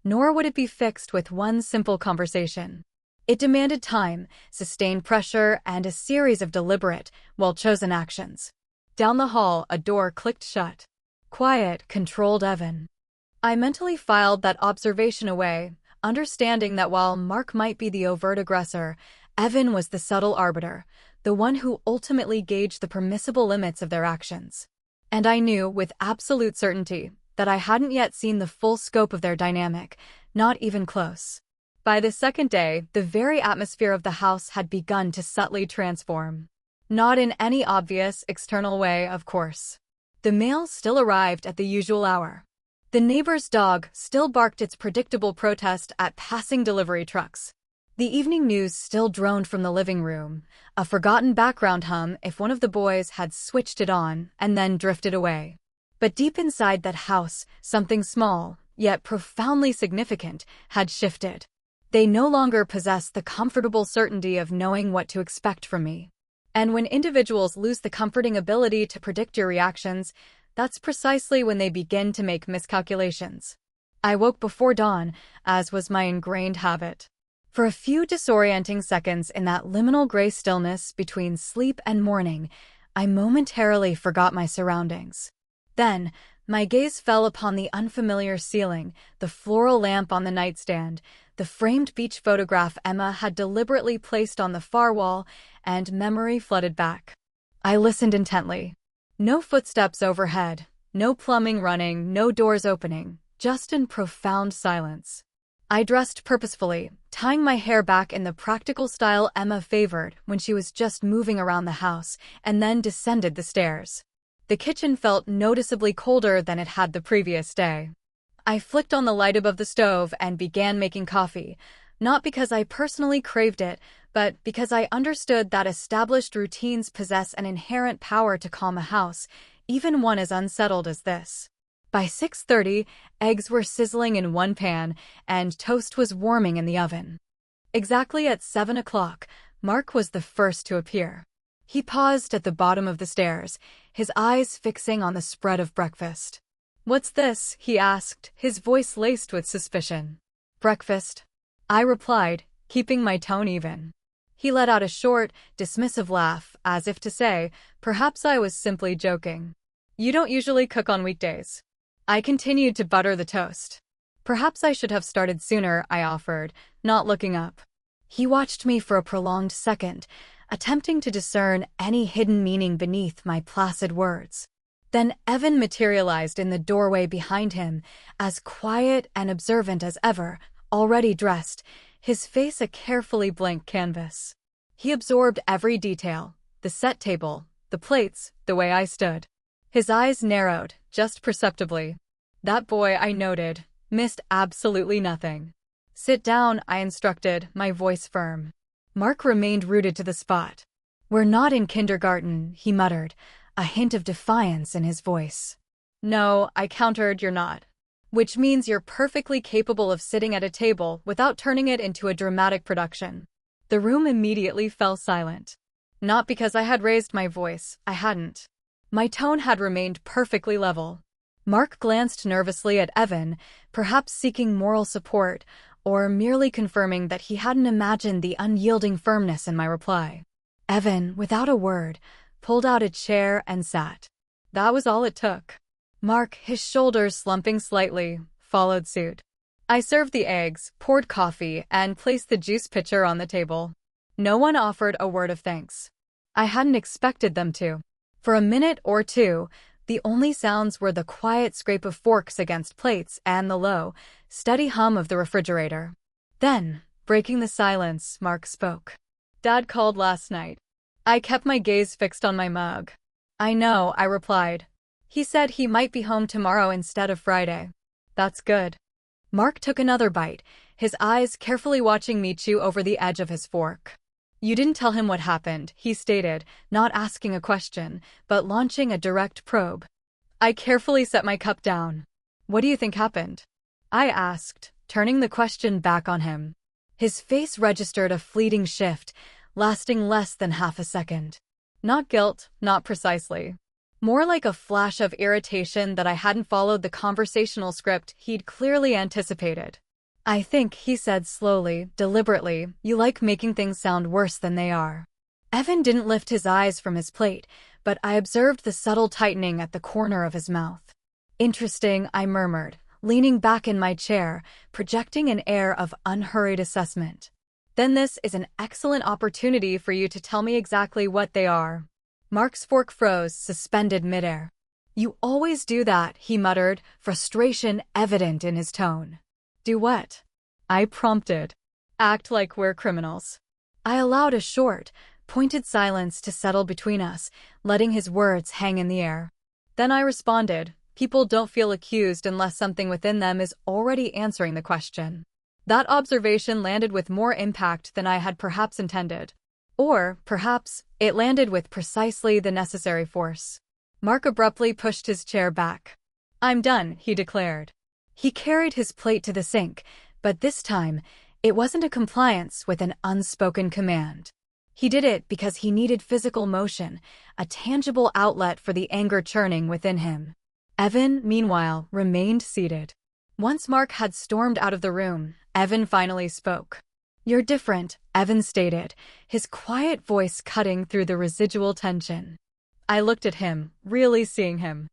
nor would it be fixed with one simple conversation. It demanded time, sustained pressure, and a series of deliberate, well-chosen actions. Down the hall, a door clicked shut. Quiet, controlled Evan. I mentally filed that observation away, understanding that while Mark might be the overt aggressor, Evan was the subtle arbiter, the one who ultimately gauged the permissible limits of their actions. And I knew, with absolute certainty, that I hadn't yet seen the full scope of their dynamic, not even close. By the second day, the very atmosphere of the house had begun to subtly transform. Not in any obvious, external way, of course. The mail still arrived at the usual hour. The neighbor's dog still barked its predictable protest at passing delivery trucks. The evening news still droned from the living room, a forgotten background hum if one of the boys had switched it on and then drifted away. But deep inside that house, something small, yet profoundly significant, had shifted. They no longer possessed the comfortable certainty of knowing what to expect from me. And when individuals lose the comforting ability to predict your reactions, that's precisely when they begin to make miscalculations. I woke before dawn, as was my ingrained habit. For a few disorienting seconds in that liminal gray stillness between sleep and morning, I momentarily forgot my surroundings. Then, my gaze fell upon the unfamiliar ceiling, the floral lamp on the nightstand, the framed beach photograph Emma had deliberately placed on the far wall, and memory flooded back. I listened intently. No footsteps overhead, no plumbing running, no doors opening, just in profound silence. I dressed purposefully, tying my hair back in the practical style Emma favored when she was just moving around the house, and then descended the stairs. The kitchen felt noticeably colder than it had the previous day. I flicked on the light above the stove and began making coffee, not because I personally craved it, but because I understood that established routines possess an inherent power to calm a house, even one as unsettled as this. By 6:30, eggs were sizzling in one pan, and toast was warming in the oven. Exactly at 7 o'clock, Mark was the first to appear. He paused at the bottom of the stairs, his eyes fixing on the spread of breakfast. "What's this?" he asked, his voice laced with suspicion. "Breakfast," I replied, keeping my tone even. He let out a short, dismissive laugh, as if to say, perhaps I was simply joking. "You don't usually cook on weekdays." I continued to butter the toast. "Perhaps I should have started sooner," I offered, not looking up. He watched me for a prolonged second, attempting to discern any hidden meaning beneath my placid words. Then Evan materialized in the doorway behind him, as quiet and observant as ever, already dressed, his face a carefully blank canvas. He absorbed every detail, the set table, the plates, the way I stood. His eyes narrowed, just perceptibly. That boy, I noted, missed absolutely nothing. "Sit down," I instructed, my voice firm. Mark remained rooted to the spot. "We're not in kindergarten," he muttered, a hint of defiance in his voice. "No," I countered, "you're not. Which means you're perfectly capable of sitting at a table without turning it into a dramatic production." The room immediately fell silent. Not because I had raised my voice, I hadn't. My tone had remained perfectly level. Mark glanced nervously at Evan, perhaps seeking moral support, or merely confirming that he hadn't imagined the unyielding firmness in my reply. Evan, without a word, pulled out a chair and sat. That was all it took. Mark, his shoulders slumping slightly, followed suit. I served the eggs, poured coffee, and placed the juice pitcher on the table. No one offered a word of thanks. I hadn't expected them to. For a minute or two, the only sounds were the quiet scrape of forks against plates and the low, steady hum of the refrigerator. Then, breaking the silence, Mark spoke. Dad called last night. I kept my gaze fixed on my mug. I know, I replied. He said he might be home tomorrow instead of Friday. That's good. Mark took another bite, his eyes carefully watching me chew over the edge of his fork. You didn't tell him what happened, he stated, not asking a question, but launching a direct probe. I carefully set my cup down. What do you think happened? I asked, turning the question back on him. His face registered a fleeting shift, lasting less than half a second. Not guilt, not precisely. More like a flash of irritation that I hadn't followed the conversational script he'd clearly anticipated. I think, he said slowly, deliberately, you like making things sound worse than they are. Evan didn't lift his eyes from his plate, but I observed the subtle tightening at the corner of his mouth. Interesting, I murmured, leaning back in my chair, projecting an air of unhurried assessment. Then this is an excellent opportunity for you to tell me exactly what they are. Mark's fork froze, suspended midair. You always do that, he muttered, frustration evident in his tone. Do what? I prompted. Act like we're criminals. I allowed a short, pointed silence to settle between us, letting his words hang in the air. Then I responded, people don't feel accused unless something within them is already answering the question. That observation landed with more impact than I had perhaps intended. Or, perhaps, it landed with precisely the necessary force. Mark abruptly pushed his chair back. I'm done, he declared. He carried his plate to the sink, but this time, it wasn't a compliance with an unspoken command. He did it because he needed physical motion, a tangible outlet for the anger churning within him. Evan, meanwhile, remained seated. Once Mark had stormed out of the room, Evan finally spoke. You're different, Evan stated, his quiet voice cutting through the residual tension. I looked at him, really seeing him.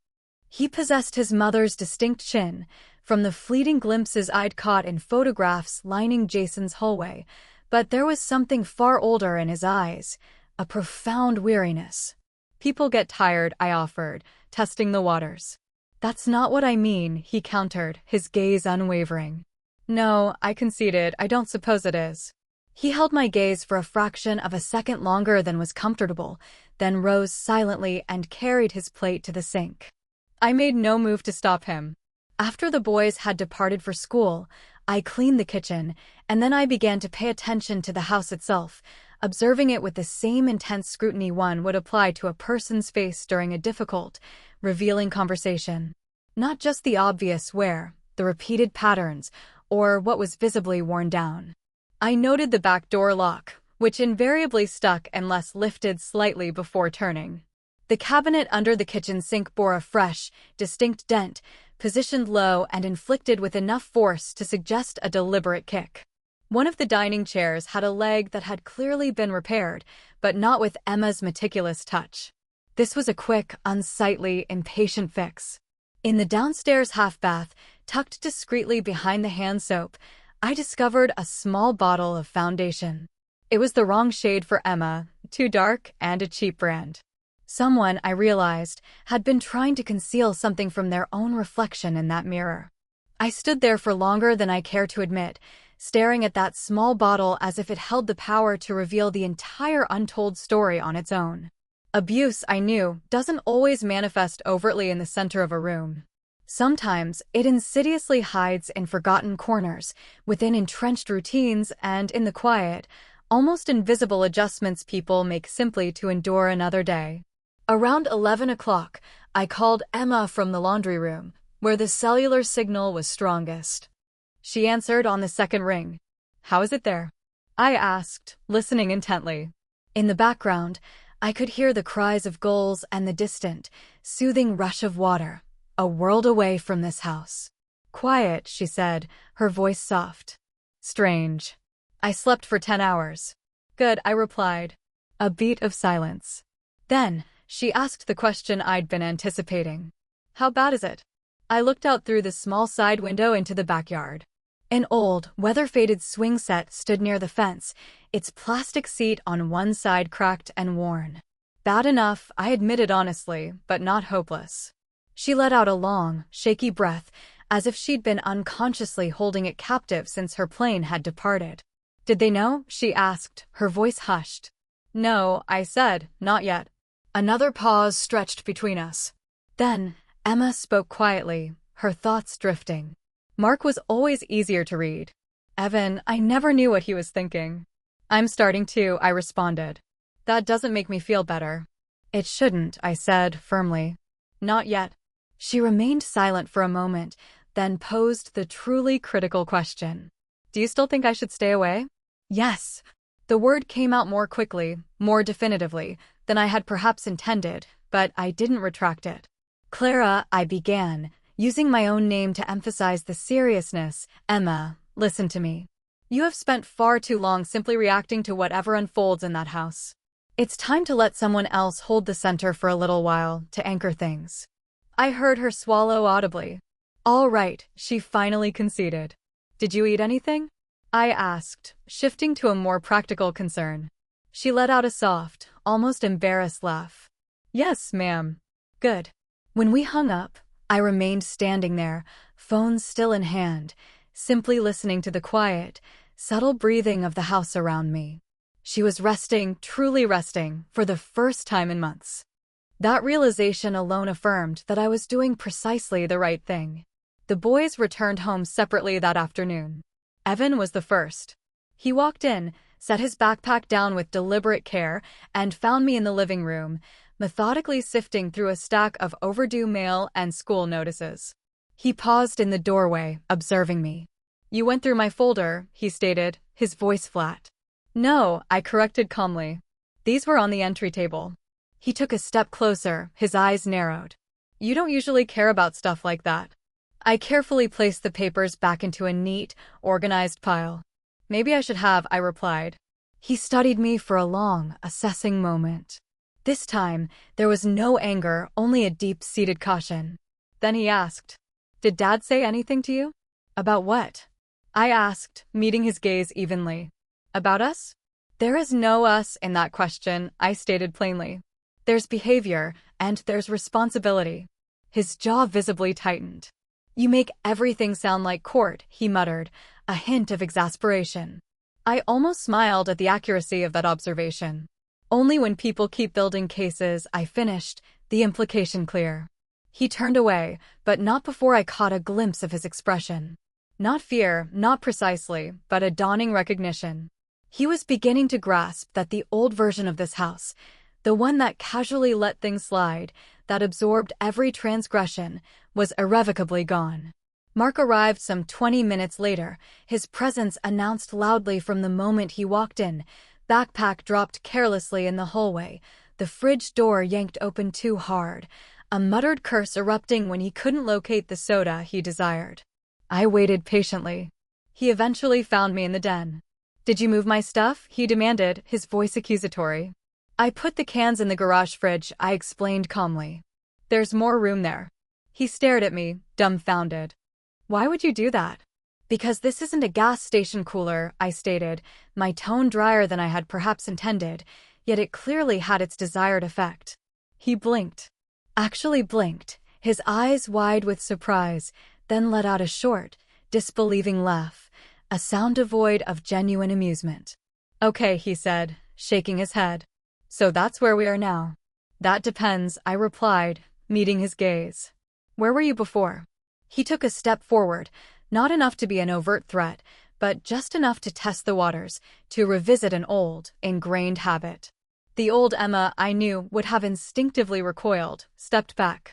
He possessed his mother's distinct chin, from the fleeting glimpses I'd caught in photographs lining Jason's hallway, but there was something far older in his eyes, a profound weariness. People get tired, I offered, testing the waters. That's not what I mean, he countered, his gaze unwavering. No, I conceded, I don't suppose it is. He held my gaze for a fraction of a second longer than was comfortable, then rose silently and carried his plate to the sink. I made no move to stop him. After the boys had departed for school, I cleaned the kitchen, and then I began to pay attention to the house itself, observing it with the same intense scrutiny one would apply to a person's face during a difficult, revealing conversation. Not just the obvious wear, the repeated patterns, or what was visibly worn down. I noted the back door lock, which invariably stuck unless lifted slightly before turning. The cabinet under the kitchen sink bore a fresh, distinct dent, positioned low and inflicted with enough force to suggest a deliberate kick. One of the dining chairs had a leg that had clearly been repaired, but not with Emma's meticulous touch. This was a quick, unsightly, impatient fix. In the downstairs half-bath, tucked discreetly behind the hand soap, I discovered a small bottle of foundation. It was the wrong shade for Emma, too dark and a cheap brand. Someone, I realized, had been trying to conceal something from their own reflection in that mirror. I stood there for longer than I care to admit, staring at that small bottle as if it held the power to reveal the entire untold story on its own. Abuse, I knew, doesn't always manifest overtly in the center of a room. Sometimes, it insidiously hides in forgotten corners, within entrenched routines, and in the quiet, almost invisible adjustments people make simply to endure another day. Around 11 o'clock, I called Emma from the laundry room, where the cellular signal was strongest. She answered on the second ring. How is it there? I asked, listening intently. In the background, I could hear the cries of gulls and the distant, soothing rush of water, a world away from this house. Quiet, she said, her voice soft. Strange. I slept for 10 hours. Good, I replied. A beat of silence. Then, she asked the question I'd been anticipating. How bad is it? I looked out through the small side window into the backyard. An old, weather-faded swing set stood near the fence, its plastic seat on one side cracked and worn. Bad enough, I admitted honestly, but not hopeless. She let out a long, shaky breath, as if she'd been unconsciously holding it captive since her plane had departed. Did they know? She asked, her voice hushed. No, I said, not yet. Another pause stretched between us. Then, Emma spoke quietly, her thoughts drifting. Mark was always easier to read. Evan, I never knew what he was thinking. I'm starting to, I responded. That doesn't make me feel better. It shouldn't, I said, firmly. Not yet. She remained silent for a moment, then posed the truly critical question. Do you still think I should stay away? Yes. The word came out more quickly, more definitively, than I had perhaps intended, but I didn't retract it. Clara, I began, using my own name to emphasize the seriousness. Emma, listen to me. You have spent far too long simply reacting to whatever unfolds in that house. It's time to let someone else hold the center for a little while, to anchor things. I heard her swallow audibly. All right, she finally conceded. Did you eat anything? I asked, shifting to a more practical concern. She let out a soft, almost embarrassed laugh. Yes, ma'am. Good. When we hung up, I remained standing there, phone still in hand, simply listening to the quiet, subtle breathing of the house around me. She was resting, truly resting, for the first time in months. That realization alone affirmed that I was doing precisely the right thing. The boys returned home separately that afternoon. Evan was the first. He walked in, set his backpack down with deliberate care, and found me in the living room, methodically sifting through a stack of overdue mail and school notices. He paused in the doorway, observing me. You went through my folder, he stated, his voice flat. No, I corrected calmly. These were on the entry table. He took a step closer, his eyes narrowed. You don't usually care about stuff like that. I carefully placed the papers back into a neat, organized pile. Maybe I should have, I replied. He studied me for a long, assessing moment. This time, there was no anger, only a deep-seated caution. Then he asked, Did Dad say anything to you? About what? I asked, meeting his gaze evenly. About us? There is no us in that question, I stated plainly. There's behavior, and there's responsibility. His jaw visibly tightened. You make everything sound like court, he muttered, a hint of exasperation. I almost smiled at the accuracy of that observation. Only when people keep building cases, I finished, the implication clear. He turned away, but not before I caught a glimpse of his expression. Not fear, not precisely, but a dawning recognition. He was beginning to grasp that the old version of this house, the one that casually let things slide, that absorbed every transgression, was irrevocably gone. Mark arrived some 20 minutes later, his presence announced loudly from the moment he walked in, backpack dropped carelessly in the hallway, the fridge door yanked open too hard, a muttered curse erupting when he couldn't locate the soda he desired. I waited patiently. He eventually found me in the den. Did you move my stuff? He demanded, his voice accusatory. I put the cans in the garage fridge, I explained calmly. There's more room there. He stared at me, dumbfounded. Why would you do that? Because this isn't a gas station cooler, I stated, my tone drier than I had perhaps intended, yet it clearly had its desired effect. He blinked. Actually blinked, his eyes wide with surprise, then let out a short, disbelieving laugh, a sound devoid of genuine amusement. Okay, he said, shaking his head. So that's where we are now. That depends, I replied, meeting his gaze. Where were you before? He took a step forward, not enough to be an overt threat, but just enough to test the waters, to revisit an old, ingrained habit. The old Emma I knew would have instinctively recoiled, stepped back.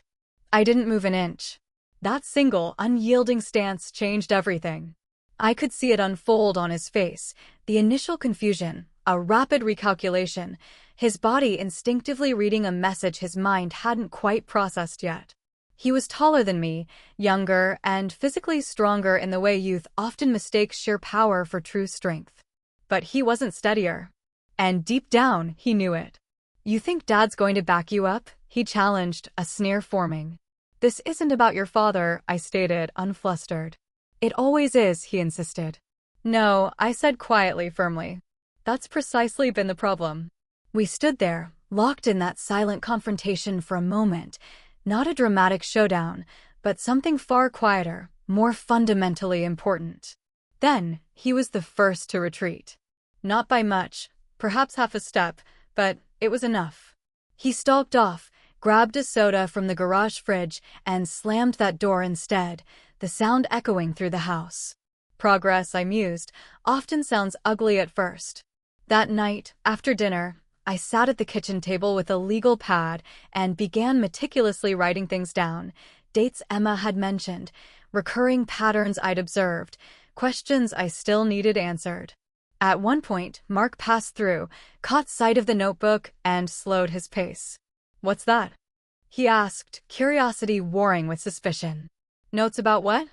I didn't move an inch. That single, unyielding stance changed everything. I could see it unfold on his face, the initial confusion, a rapid recalculation, his body instinctively reading a message his mind hadn't quite processed yet. He was taller than me, younger, and physically stronger in the way youth often mistakes sheer power for true strength. But he wasn't steadier. And deep down, he knew it. "You think Dad's going to back you up?" he challenged, a sneer forming. "This isn't about your father," I stated, unflustered. "It always is," he insisted. "No," I said quietly, firmly. "That's precisely been the problem." We stood there, locked in that silent confrontation for a moment. Not a dramatic showdown, but something far quieter, more fundamentally important. Then, he was the first to retreat. Not by much, perhaps half a step, but it was enough. He stalked off, grabbed a soda from the garage fridge, and slammed that door instead, the sound echoing through the house. Progress, I mused, often sounds ugly at first. That night, after dinner, I sat at the kitchen table with a legal pad and began meticulously writing things down. Dates Emma had mentioned, recurring patterns I'd observed, questions I still needed answered. At one point, Mark passed through, caught sight of the notebook, and slowed his pace. "What's that?" he asked, curiosity warring with suspicion. "Notes about what?"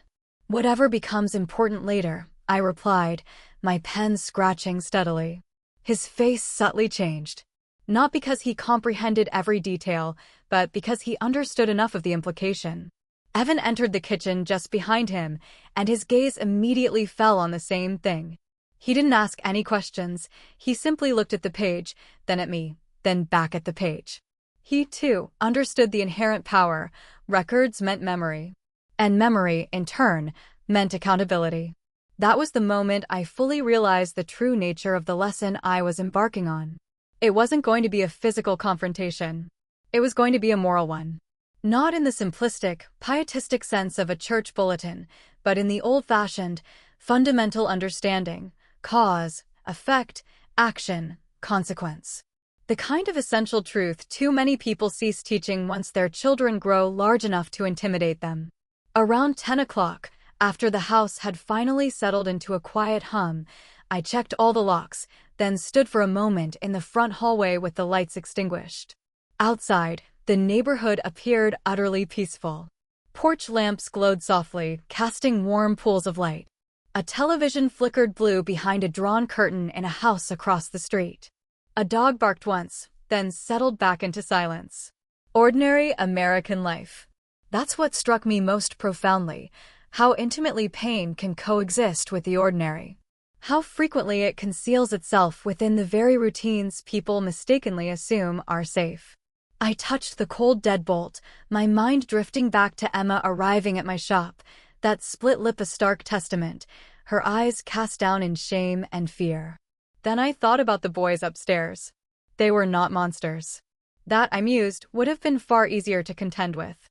"Whatever becomes important later," I replied, my pen scratching steadily. His face subtly changed. Not because he comprehended every detail, but because he understood enough of the implication. Evan entered the kitchen just behind him, and his gaze immediately fell on the same thing. He didn't ask any questions. He simply looked at the page, then at me, then back at the page. He, too, understood the inherent power. Records meant memory. And memory, in turn, meant accountability. That was the moment I fully realized the true nature of the lesson I was embarking on. It wasn't going to be a physical confrontation. It was going to be a moral one. Not in the simplistic, pietistic sense of a church bulletin, but in the old-fashioned, fundamental understanding: cause, effect, action, consequence. The kind of essential truth too many people cease teaching once their children grow large enough to intimidate them. Around 10 o'clock, after the house had finally settled into a quiet hum, I checked all the locks, then stood for a moment in the front hallway with the lights extinguished. Outside, the neighborhood appeared utterly peaceful. Porch lamps glowed softly, casting warm pools of light. A television flickered blue behind a drawn curtain in a house across the street. A dog barked once, then settled back into silence. Ordinary American life. That's what struck me most profoundly, how intimately pain can coexist with the ordinary. How frequently it conceals itself within the very routines people mistakenly assume are safe. I touched the cold deadbolt, my mind drifting back to Emma arriving at my shop, that split lip a stark testament, her eyes cast down in shame and fear. Then I thought about the boys upstairs. They were not monsters. That, I mused, would have been far easier to contend with.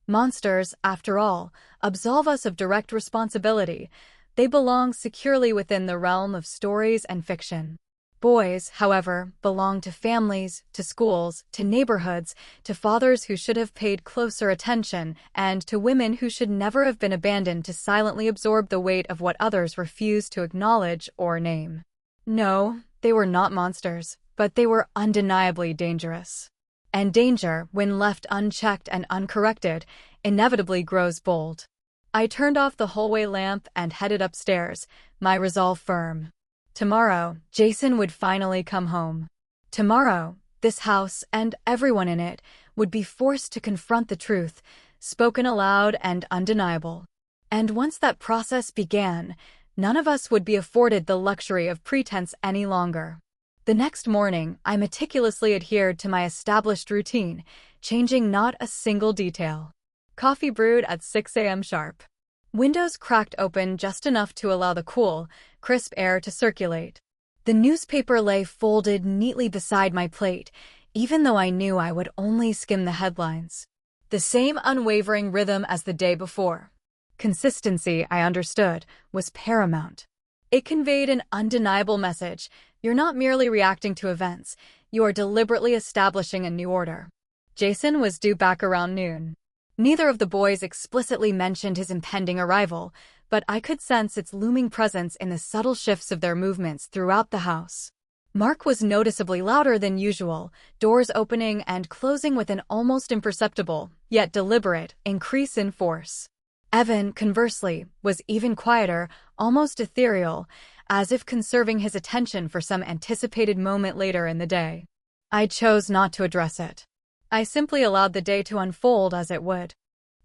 Monsters, after all, absolve us of direct responsibility. They belong securely within the realm of stories and fiction. Boys, however, belong to families, to schools, to neighborhoods, to fathers who should have paid closer attention, and to women who should never have been abandoned to silently absorb the weight of what others refuse to acknowledge or name. No, they were not monsters, but they were undeniably dangerous. And danger, when left unchecked and uncorrected, inevitably grows bold. I turned off the hallway lamp and headed upstairs, my resolve firm. Tomorrow, Jason would finally come home. Tomorrow, this house and everyone in it would be forced to confront the truth, spoken aloud and undeniable. And once that process began, none of us would be afforded the luxury of pretense any longer. The next morning, I meticulously adhered to my established routine, changing not a single detail. Coffee brewed at 6 a.m. sharp. Windows cracked open just enough to allow the cool, crisp air to circulate. The newspaper lay folded neatly beside my plate, even though I knew I would only skim the headlines. The same unwavering rhythm as the day before. Consistency, I understood, was paramount. It conveyed an undeniable message. You're not merely reacting to events, you are deliberately establishing a new order. Jason was due back around noon. Neither of the boys explicitly mentioned his impending arrival, but I could sense its looming presence in the subtle shifts of their movements throughout the house. Mark was noticeably louder than usual, doors opening and closing with an almost imperceptible, yet deliberate, increase in force. Evan, conversely, was even quieter, almost ethereal, as if conserving his attention for some anticipated moment later in the day. I chose not to address it. I simply allowed the day to unfold as it would.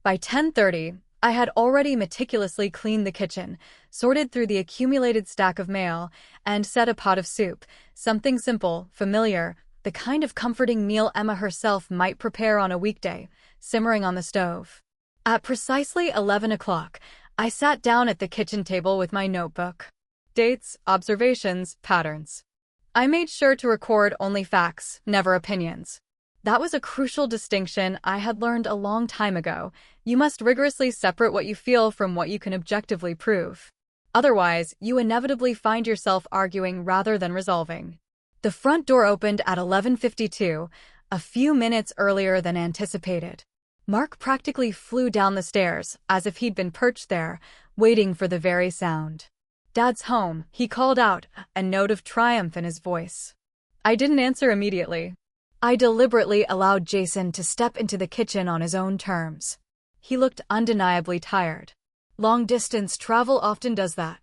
By 10:30, I had already meticulously cleaned the kitchen, sorted through the accumulated stack of mail, and set a pot of soup, something simple, familiar, the kind of comforting meal Emma herself might prepare on a weekday, simmering on the stove. At precisely 11 o'clock, I sat down at the kitchen table with my notebook. Dates, observations, patterns. I made sure to record only facts, never opinions. That was a crucial distinction I had learned a long time ago. You must rigorously separate what you feel from what you can objectively prove. Otherwise, you inevitably find yourself arguing rather than resolving. The front door opened at 11:52, a few minutes earlier than anticipated. Mark practically flew down the stairs, as if he'd been perched there, waiting for the very sound. "Dad's home," he called out, a note of triumph in his voice. I didn't answer immediately. I deliberately allowed Jason to step into the kitchen on his own terms. He looked undeniably tired. Long-distance travel often does that.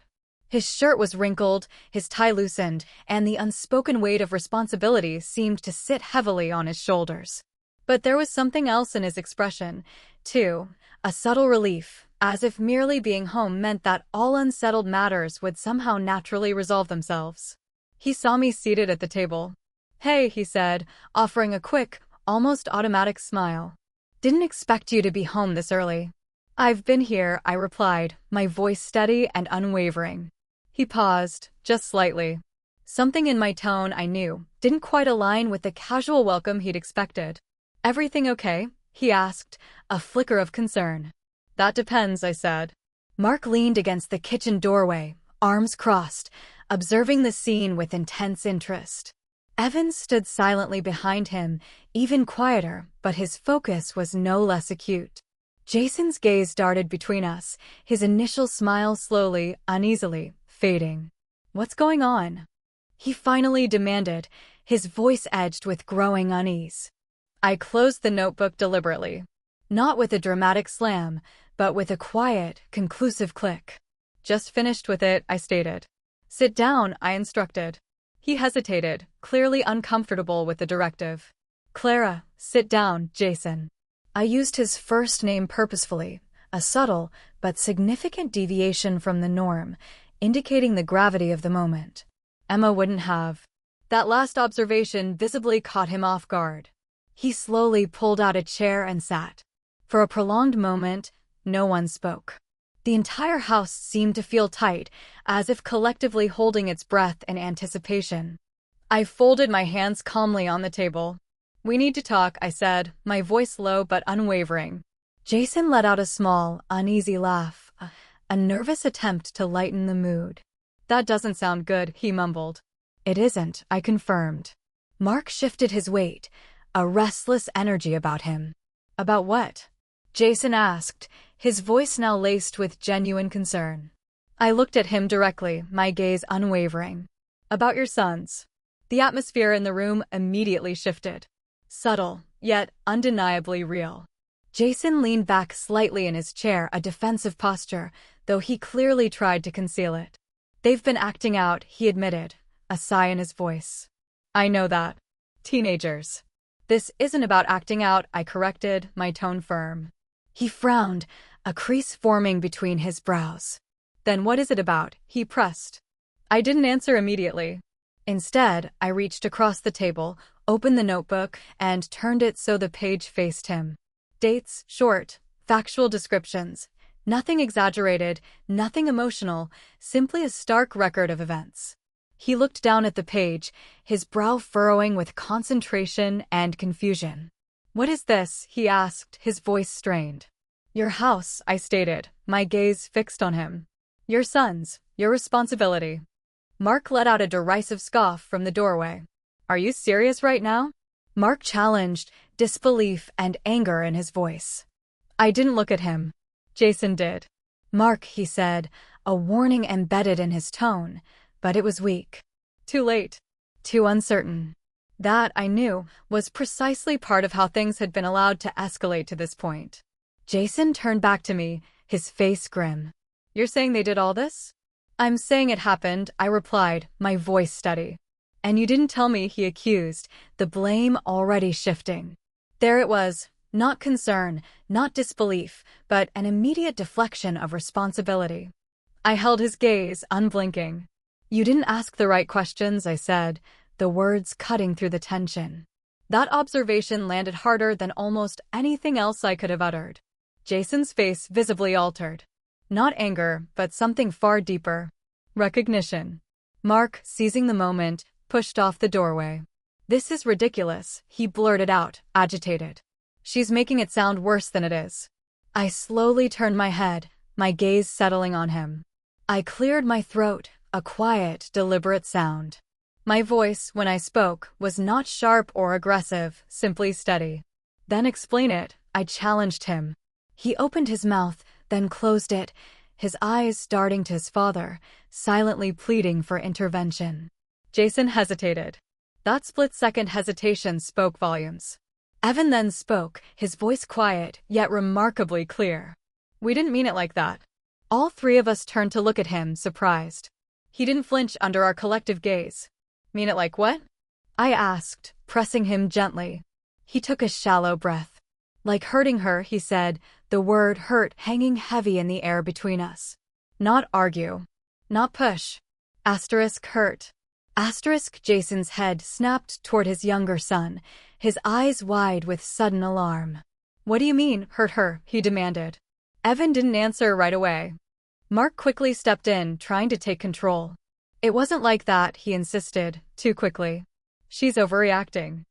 His shirt was wrinkled, his tie loosened, and the unspoken weight of responsibility seemed to sit heavily on his shoulders. But there was something else in his expression, too, a subtle relief, as if merely being home meant that all unsettled matters would somehow naturally resolve themselves. He saw me seated at the table. "Hey," he said, offering a quick, almost automatic smile. "Didn't expect you to be home this early." "I've been here," I replied, my voice steady and unwavering. He paused, just slightly. Something in my tone, I knew, didn't quite align with the casual welcome he'd expected. "Everything okay?" he asked, a flicker of concern. "That depends," I said. Mark leaned against the kitchen doorway, arms crossed, observing the scene with intense interest. Evan stood silently behind him, even quieter, but his focus was no less acute. Jason's gaze darted between us, his initial smile slowly, uneasily, fading. "What's going on?" he finally demanded, his voice edged with growing unease. I closed the notebook deliberately. Not with a dramatic slam, but with a quiet, conclusive click. "Just finished with it," I stated. "Sit down," I instructed. He hesitated, clearly uncomfortable with the directive. "Clara, sit down, Jason." I used his first name purposefully, a subtle but significant deviation from the norm, indicating the gravity of the moment. Emma wouldn't have. That last observation visibly caught him off guard. He slowly pulled out a chair and sat. For a prolonged moment, no one spoke. The entire house seemed to feel tight, as if collectively holding its breath in anticipation. I folded my hands calmly on the table. "We need to talk," I said, my voice low but unwavering. Jason let out a small, uneasy laugh, a nervous attempt to lighten the mood. "That doesn't sound good," he mumbled. "It isn't," I confirmed. Mark shifted his weight, a restless energy about him. "About what?" Jason asked, his voice now laced with genuine concern. I looked at him directly, my gaze unwavering. "About your sons." The atmosphere in the room immediately shifted. Subtle, yet undeniably real. Jason leaned back slightly in his chair, a defensive posture, though he clearly tried to conceal it. "They've been acting out," he admitted, a sigh in his voice. "I know that. Teenagers." "This isn't about acting out," I corrected, my tone firm. He frowned, a crease forming between his brows. "Then what is it about?" he pressed. I didn't answer immediately. Instead, I reached across the table, opened the notebook, and turned it so the page faced him. Dates, short, factual descriptions. Nothing exaggerated, nothing emotional, simply a stark record of events. He looked down at the page, his brow furrowing with concentration and confusion. "What is this?" he asked, his voice strained. "Your house," I stated, my gaze fixed on him. "Your sons, your responsibility." Mark let out a derisive scoff from the doorway. "Are you serious right now?" Mark challenged, disbelief and anger in his voice. I didn't look at him. Jason did. "Mark," he said, a warning embedded in his tone, but it was weak. "Too late." too uncertain. That, I knew, was precisely part of how things had been allowed to escalate to this point. Jason turned back to me, his face grim. "You're saying they did all this?" "I'm saying it happened," I replied, my voice steady. "And you didn't tell me," he accused, the blame already shifting. There it was, not concern, not disbelief, but an immediate deflection of responsibility. I held his gaze, unblinking. "You didn't ask the right questions," I said, the words cutting through the tension. That observation landed harder than almost anything else I could have uttered. Jason's face visibly altered. Not anger, but something far deeper. Recognition. Mark, seizing the moment, pushed off the doorway. "This is ridiculous," he blurted out, agitated. "She's making it sound worse than it is." I slowly turned my head, my gaze settling on him. I cleared my throat, a quiet, deliberate sound. My voice, when I spoke, was not sharp or aggressive, simply steady. "Then explain it," I challenged him. He opened his mouth, then closed it, his eyes darting to his father, silently pleading for intervention. Jason hesitated. That split-second hesitation spoke volumes. Evan then spoke, his voice quiet, yet remarkably clear. "We didn't mean it like that." All three of us turned to look at him, surprised. He didn't flinch under our collective gaze. "Mean it like what?" I asked, pressing him gently. He took a shallow breath. "Like hurting her," he said, the word hurt hanging heavy in the air between us. "Not argue. Not push. Hurt. Jason's head snapped toward his younger son, his eyes wide with sudden alarm. "What do you mean, hurt her?" he demanded. Evan didn't answer right away. Mark quickly stepped in, trying to take control. "It wasn't like that," he insisted, too quickly. "She's overreacting."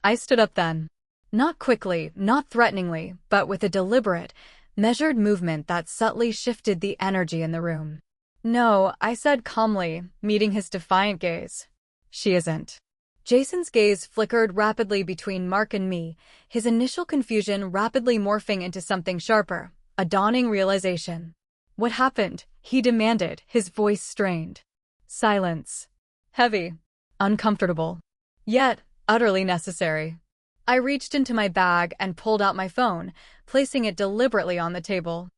I stood up then. Not quickly, not threateningly, but with a deliberate, measured movement that subtly shifted the energy in the room. "No," I said calmly, meeting his defiant gaze. "She isn't." Jason's gaze flickered rapidly between Mark and me, his initial confusion rapidly morphing into something sharper, a dawning realization. "What happened?" he demanded, his voice strained. Silence. Heavy. Uncomfortable. Yet, utterly necessary. I reached into my bag and pulled out my phone, placing it deliberately on the table.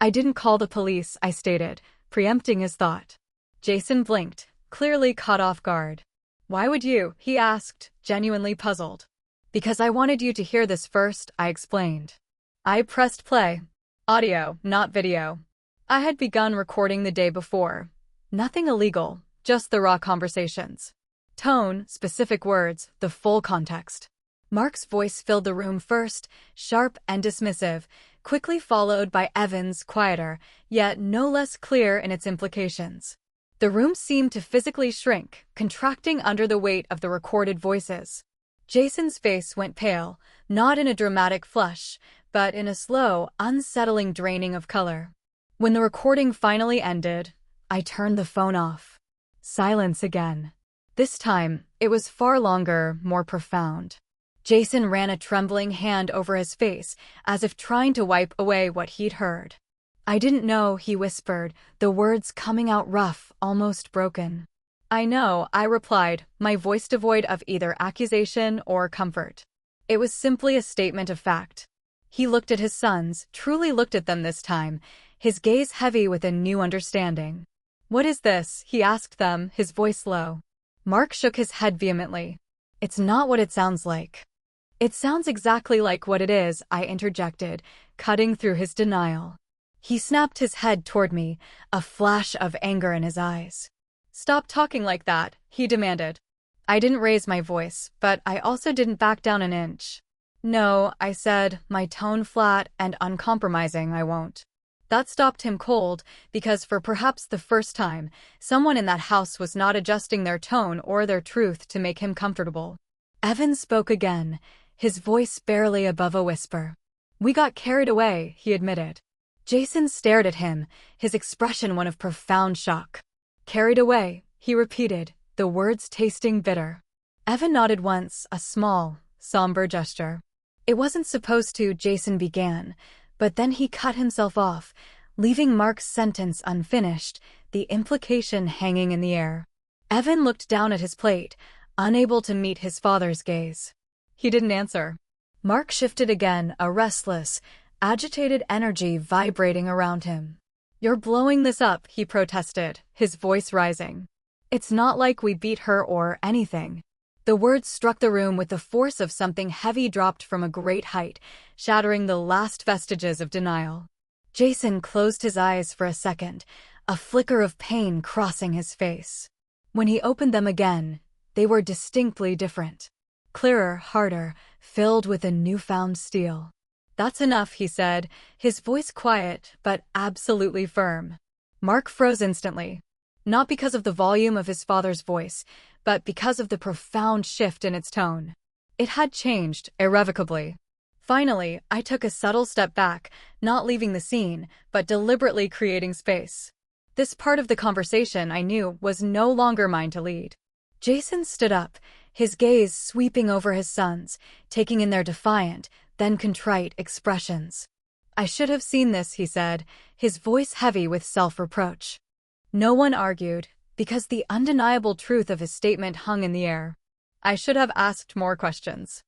"I didn't call the police," I stated, preempting his thought. Jason blinked, clearly caught off guard. "Why would you?" he asked, genuinely puzzled. "Because I wanted you to hear this first," I explained. I pressed play. Audio, not video. I had begun recording the day before. Nothing illegal, just the raw conversations. Tone, specific words, the full context. Mark's voice filled the room first, sharp and dismissive, quickly followed by Evan's, quieter, yet no less clear in its implications. The room seemed to physically shrink, contracting under the weight of the recorded voices. Jason's face went pale, not in a dramatic flush, but in a slow, unsettling draining of color. When the recording finally ended, I turned the phone off. Silence again. This time, it was far longer, more profound. Jason ran a trembling hand over his face, as if trying to wipe away what he'd heard. "I didn't know," he whispered, the words coming out rough, almost broken. "I know," I replied, my voice devoid of either accusation or comfort. It was simply a statement of fact. He looked at his sons, truly looked at them this time, his gaze heavy with a new understanding. "What is this?" he asked them, his voice low. Mark shook his head vehemently. "It's not what it sounds like." "It sounds exactly like what it is," I interjected, cutting through his denial. He snapped his head toward me, a flash of anger in his eyes. "Stop talking like that," he demanded. I didn't raise my voice, but I also didn't back down an inch. "No," I said, my tone flat and uncompromising. "I won't." That stopped him cold, because for perhaps the first time, someone in that house was not adjusting their tone or their truth to make him comfortable. Evan spoke again, his voice barely above a whisper. "We got carried away," he admitted. Jason stared at him, his expression one of profound shock. "Carried away," he repeated, the words tasting bitter. Evan nodded once, a small, somber gesture. "It wasn't supposed to," Jason began, but then he cut himself off, leaving Mark's sentence unfinished, the implication hanging in the air. Evan looked down at his plate, unable to meet his father's gaze. He didn't answer. Mark shifted again, a restless, agitated energy vibrating around him. "You're blowing this up," he protested, his voice rising. "It's not like we beat her or anything." The words struck the room with the force of something heavy dropped from a great height, shattering the last vestiges of denial. Jason closed his eyes for a second, a flicker of pain crossing his face. When he opened them again, they were distinctly different. Clearer, harder, filled with a newfound steel. "That's enough," he said, his voice quiet but absolutely firm. Mark froze instantly. Not because of the volume of his father's voice, but because of the profound shift in its tone. It had changed, irrevocably. Finally, I took a subtle step back, not leaving the scene, but deliberately creating space. This part of the conversation, I knew, was no longer mine to lead. Jason stood up, his gaze sweeping over his sons, taking in their defiant, then contrite expressions. "I should have seen this," he said, his voice heavy with self-reproach. No one argued, because the undeniable truth of his statement hung in the air. I should have asked more questions.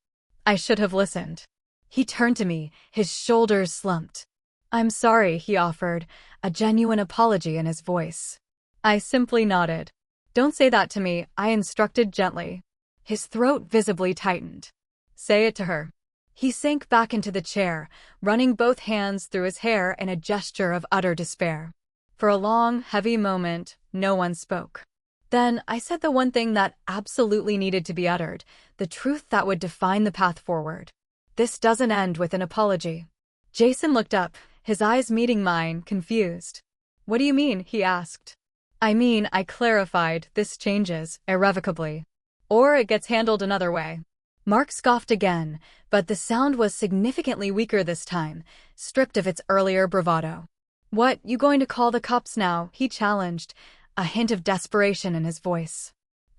I should have listened. He turned to me, his shoulders slumped. "I'm sorry," he offered, a genuine apology in his voice. I simply nodded. "Don't say that to me," I instructed gently. His throat visibly tightened. "Say it to her." He sank back into the chair, running both hands through his hair in a gesture of utter despair. For a long, heavy moment, no one spoke. Then I said the one thing that absolutely needed to be uttered, the truth that would define the path forward. "This doesn't end with an apology." Jason looked up, his eyes meeting mine, confused. "What do you mean?" he asked. "I mean," I clarified, "this changes, irrevocably. Or it gets handled another way." Mark scoffed again, but the sound was significantly weaker this time, stripped of its earlier bravado. "What, you going to call the cops now?" he challenged, a hint of desperation in his voice.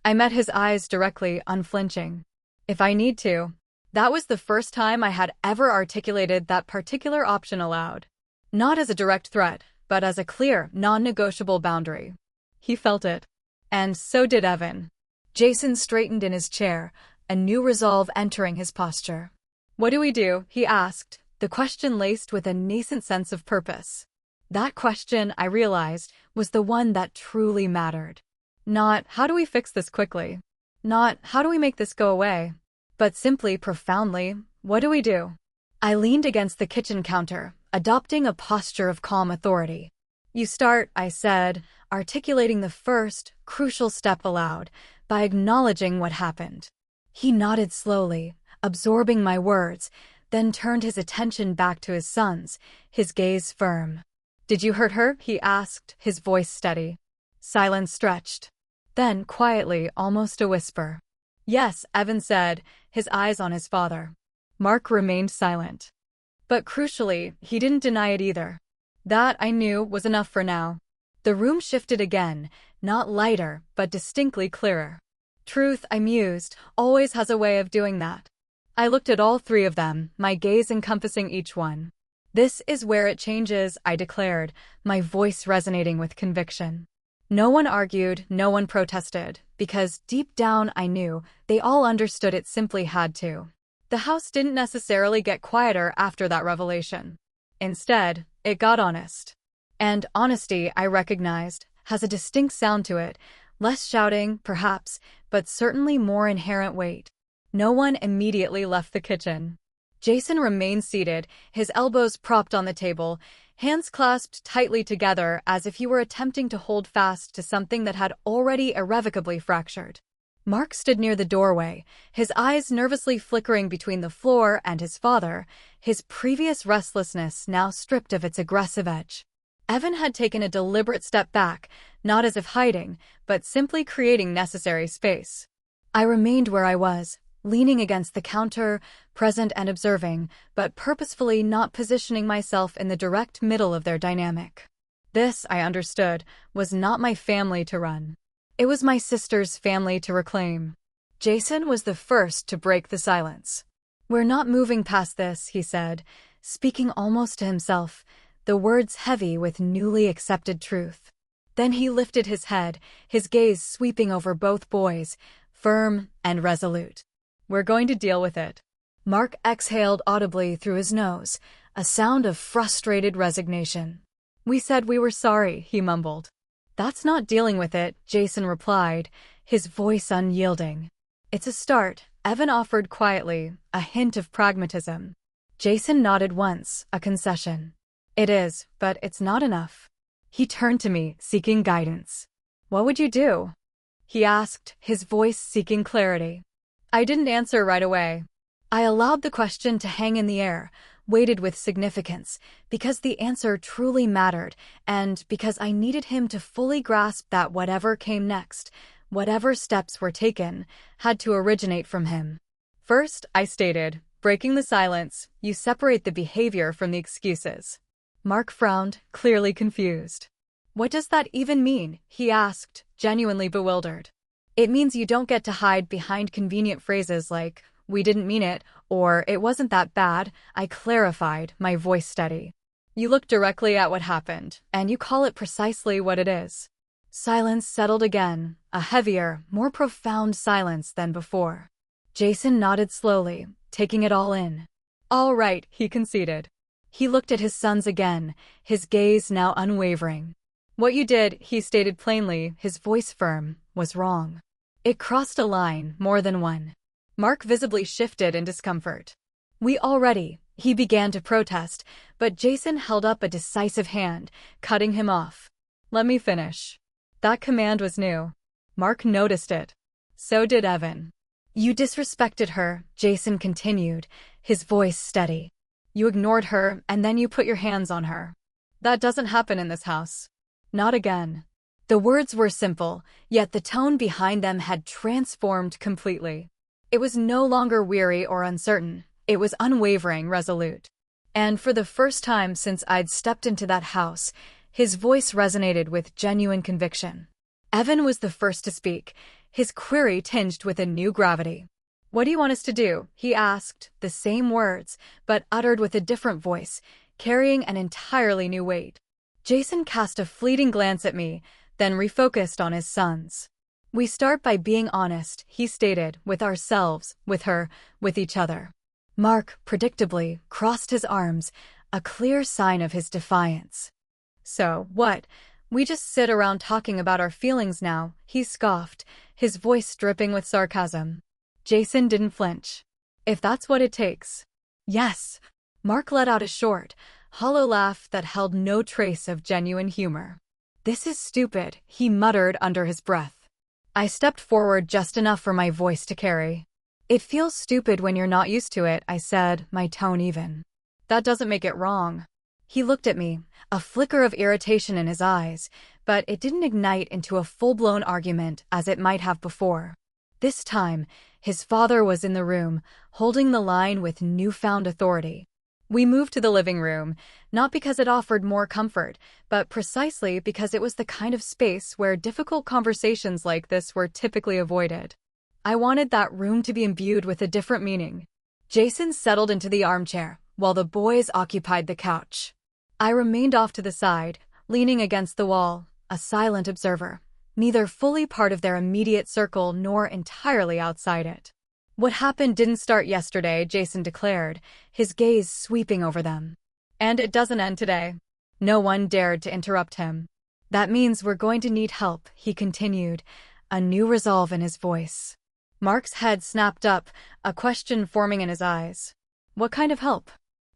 I met his eyes directly, unflinching. "If I need to." That was the first time I had ever articulated that particular option aloud. Not as a direct threat, but as a clear, non-negotiable boundary. He felt it. And so did Evan. Jason straightened in his chair, a new resolve entering his posture. "What do we do?" he asked, the question laced with a nascent sense of purpose. That question, I realized, was the one that truly mattered. Not, "How do we fix this quickly?" Not, "How do we make this go away?" But simply, profoundly, "What do we do?" I leaned against the kitchen counter, adopting a posture of calm authority. "You start," I said, articulating the first, crucial step aloud, by acknowledging what happened. He nodded slowly, absorbing my words, then turned his attention back to his sons, his gaze firm. "Did you hurt her?" he asked, his voice steady. Silence stretched. Then, quietly, almost a whisper. "Yes," Evan said, his eyes on his father. Mark remained silent. But crucially, he didn't deny it either. That, I knew, was enough for now. The room shifted again, not lighter, but distinctly clearer. Truth, I mused, always has a way of doing that. I looked at all three of them, my gaze encompassing each one. "This is where it changes," I declared, my voice resonating with conviction. No one argued, no one protested, because deep down I knew they all understood it simply had to. The house didn't necessarily get quieter after that revelation. Instead, it got honest. And honesty, I recognized, has a distinct sound to it, less shouting, perhaps, but certainly more inherent weight. No one immediately left the kitchen. Jason remained seated, his elbows propped on the table, hands clasped tightly together as if he were attempting to hold fast to something that had already irrevocably fractured. Mark stood near the doorway, his eyes nervously flickering between the floor and his father, his previous restlessness now stripped of its aggressive edge. Evan had taken a deliberate step back, not as if hiding, but simply creating necessary space. I remained where I was, leaning against the counter, present and observing, but purposefully not positioning myself in the direct middle of their dynamic. This, I understood, was not my family to run. It was my sister's family to reclaim. Jason was the first to break the silence. "We're not moving past this," he said, speaking almost to himself, the words heavy with newly accepted truth. Then he lifted his head, his gaze sweeping over both boys, firm and resolute. "We're going to deal with it." Mark exhaled audibly through his nose, a sound of frustrated resignation. "We said we were sorry," he mumbled. "That's not dealing with it," Jason replied, his voice unyielding. "It's a start," Evan offered quietly, a hint of pragmatism. Jason nodded once, a concession. "It is, but it's not enough." He turned to me, seeking guidance. "What would you do?" he asked, his voice seeking clarity. I didn't answer right away. I allowed the question to hang in the air, weighted with significance, because the answer truly mattered, and because I needed him to fully grasp that whatever came next, whatever steps were taken, had to originate from him. "First," I stated, breaking the silence, "you separate the behavior from the excuses." Mark frowned, clearly confused. "What does that even mean?" he asked, genuinely bewildered. "It means you don't get to hide behind convenient phrases like, 'we didn't mean it,' or 'it wasn't that bad,'" I clarified, my voice steady. "You look directly at what happened, and you call it precisely what it is." Silence settled again, a heavier, more profound silence than before. Jason nodded slowly, taking it all in. "All right," he conceded. He looked at his sons again, his gaze now unwavering. "What you did," he stated plainly, his voice firm, "was wrong. It crossed a line, more than one." Mark visibly shifted in discomfort. He began to protest, but Jason held up a decisive hand, cutting him off. "Let me finish." That command was new. Mark noticed it. So did Evan. "You disrespected her," Jason continued, his voice steady. "You ignored her, and then you put your hands on her. That doesn't happen in this house. Not again." The words were simple, yet the tone behind them had transformed completely. It was no longer weary or uncertain. It was unwavering, resolute. And for the first time since I'd stepped into that house, his voice resonated with genuine conviction. Evan was the first to speak, his query tinged with a new gravity. "What do you want us to do?" he asked, the same words, but uttered with a different voice, carrying an entirely new weight. Jason cast a fleeting glance at me, then refocused on his sons. "We start by being honest," he stated, "with ourselves, with her, with each other." Mark, predictably, crossed his arms, a clear sign of his defiance. "So, what? We just sit around talking about our feelings now," he scoffed, his voice dripping with sarcasm. Jason didn't flinch. "If that's what it takes." "Yes." Mark let out a short, hollow laugh that held no trace of genuine humor. "This is stupid," he muttered under his breath. I stepped forward just enough for my voice to carry. "It feels stupid when you're not used to it," I said, my tone even. "That doesn't make it wrong." He looked at me, a flicker of irritation in his eyes, but it didn't ignite into a full-blown argument as it might have before. This time, his father was in the room, holding the line with newfound authority. We moved to the living room, not because it offered more comfort, but precisely because it was the kind of space where difficult conversations like this were typically avoided. I wanted that room to be imbued with a different meaning. Jason settled into the armchair, while the boys occupied the couch. I remained off to the side, leaning against the wall, a silent observer, neither fully part of their immediate circle nor entirely outside it. "What happened didn't start yesterday," Jason declared, his gaze sweeping over them. "And it doesn't end today." No one dared to interrupt him. "That means we're going to need help," he continued, a new resolve in his voice. Mark's head snapped up, a question forming in his eyes. "What kind of help?"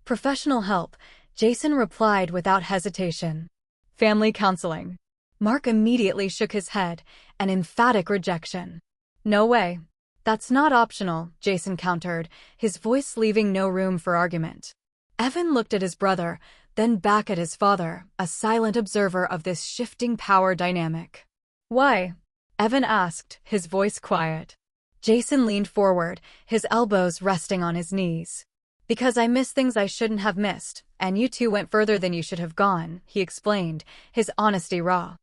"Professional help," Jason replied without hesitation. "Family counseling." Mark immediately shook his head, an emphatic rejection. "No way." "That's not optional," Jason countered, his voice leaving no room for argument. Evan looked at his brother, then back at his father, a silent observer of this shifting power dynamic. "Why?" Evan asked, his voice quiet. Jason leaned forward, his elbows resting on his knees. "Because I missed things I shouldn't have missed, and you two went further than you should have gone," he explained, his honesty raw.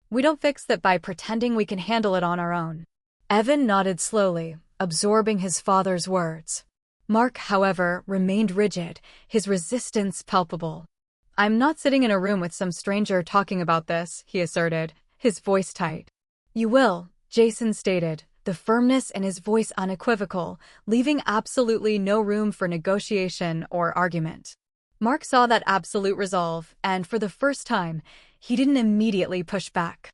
"We don't fix that by pretending we can handle it on our own." Evan nodded slowly, absorbing his father's words. Mark, however, remained rigid, his resistance palpable. "I'm not sitting in a room with some stranger talking about this," he asserted, his voice tight. "You will," Jason stated, the firmness in his voice unequivocal, leaving absolutely no room for negotiation or argument. Mark saw that absolute resolve, and for the first time, he didn't immediately push back.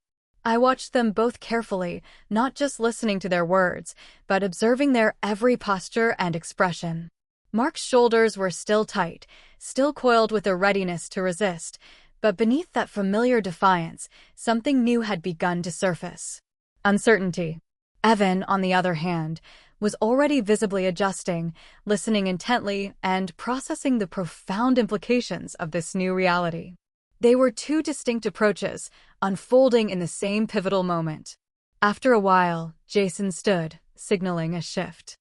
I watched them both carefully, not just listening to their words, but observing their every posture and expression. Mark's shoulders were still tight, still coiled with a readiness to resist, but beneath that familiar defiance, something new had begun to surface. Uncertainty. Evan, on the other hand, was already visibly adjusting, listening intently, and processing the profound implications of this new reality. They were two distinct approaches, unfolding in the same pivotal moment. After a while, Jason stood, signaling a shift.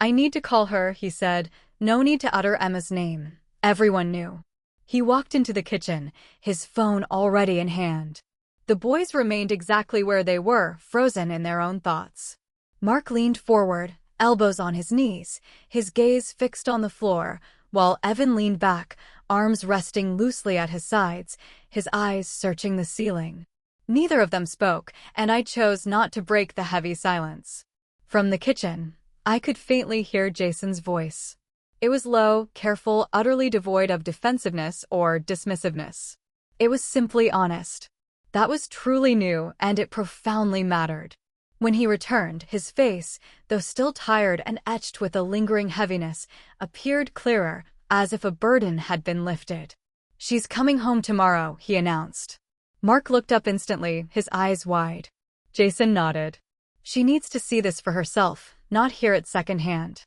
"I need to call her," he said. No need to utter Emma's name. Everyone knew. He walked into the kitchen, his phone already in hand. The boys remained exactly where they were, frozen in their own thoughts. Mark leaned forward, elbows on his knees, his gaze fixed on the floor, while Evan leaned back, arms resting loosely at his sides, his eyes searching the ceiling. Neither of them spoke, and I chose not to break the heavy silence. From the kitchen, I could faintly hear Jason's voice. It was low, careful, utterly devoid of defensiveness or dismissiveness. It was simply honest. That was truly new, and it profoundly mattered. When he returned, his face, though still tired and etched with a lingering heaviness, appeared clearer, as if a burden had been lifted. "She's coming home tomorrow," he announced. Mark looked up instantly, his eyes wide. Jason nodded. "She needs to see this for herself, not hear it secondhand."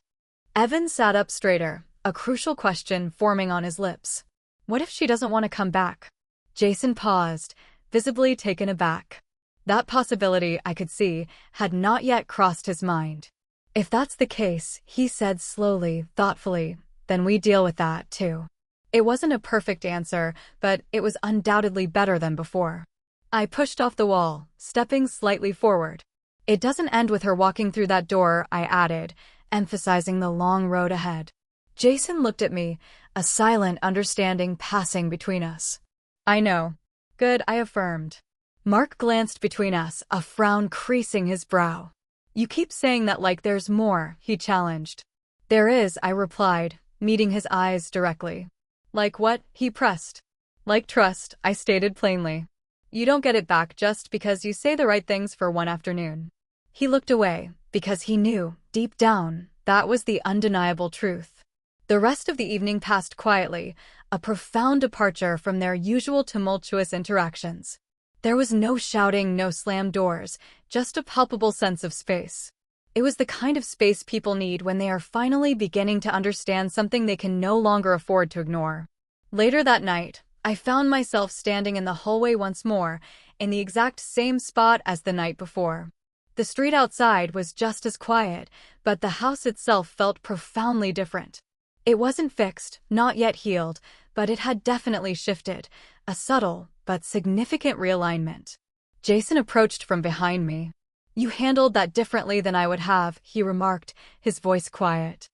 Evan sat up straighter, a crucial question forming on his lips. "What if she doesn't want to come back?" Jason paused, visibly taken aback. That possibility, I could see, had not yet crossed his mind. "If that's the case," he said slowly, thoughtfully, "then we deal with that, too." It wasn't a perfect answer, but it was undoubtedly better than before. I pushed off the wall, stepping slightly forward. "It doesn't end with her walking through that door," I added, emphasizing the long road ahead. Jason looked at me, a silent understanding passing between us. "I know." "Good," I affirmed. Mark glanced between us, a frown creasing his brow. "You keep saying that like there's more," he challenged. "There is," I replied, meeting his eyes directly. "Like what?" he pressed. "Like trust," I stated plainly. "You don't get it back just because you say the right things for one afternoon." He looked away, because he knew, deep down, that was the undeniable truth. The rest of the evening passed quietly, a profound departure from their usual tumultuous interactions. There was no shouting, no slammed doors, just a palpable sense of space. It was the kind of space people need when they are finally beginning to understand something they can no longer afford to ignore. Later that night, I found myself standing in the hallway once more, in the exact same spot as the night before. The street outside was just as quiet, but the house itself felt profoundly different. It wasn't fixed, not yet healed, but it had definitely shifted, a subtle but significant realignment. Jason approached from behind me. "You handled that differently than I would have," he remarked, his voice quiet.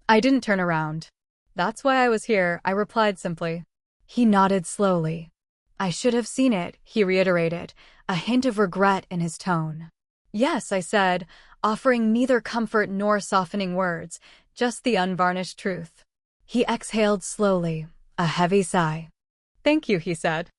I didn't turn around. "That's why I was here," I replied simply. He nodded slowly. "I should have seen it," he reiterated, a hint of regret in his tone. "Yes," I said, offering neither comfort nor softening words, just the unvarnished truth. He exhaled slowly, a heavy sigh. "Thank you," he said.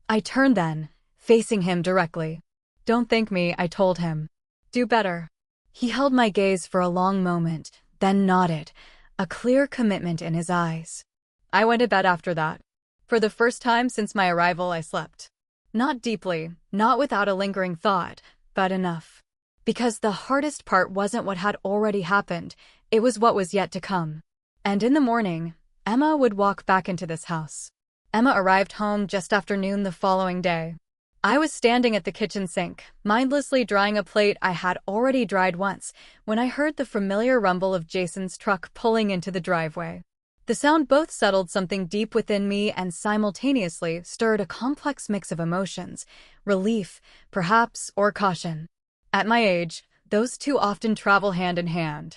I turned then, facing him directly. "Don't thank me," I told him. "Do better." He held my gaze for a long moment, then nodded, a clear commitment in his eyes. I went to bed after that. For the first time since my arrival, I slept. Not deeply, not without a lingering thought, but enough. Because the hardest part wasn't what had already happened, it was what was yet to come. And in the morning, Emma would walk back into this house. Emma arrived home just after noon the following day. I was standing at the kitchen sink, mindlessly drying a plate I had already dried once, when I heard the familiar rumble of Jason's truck pulling into the driveway. The sound both settled something deep within me and simultaneously stirred a complex mix of emotions, relief, perhaps, or caution. At my age, those two often travel hand in hand.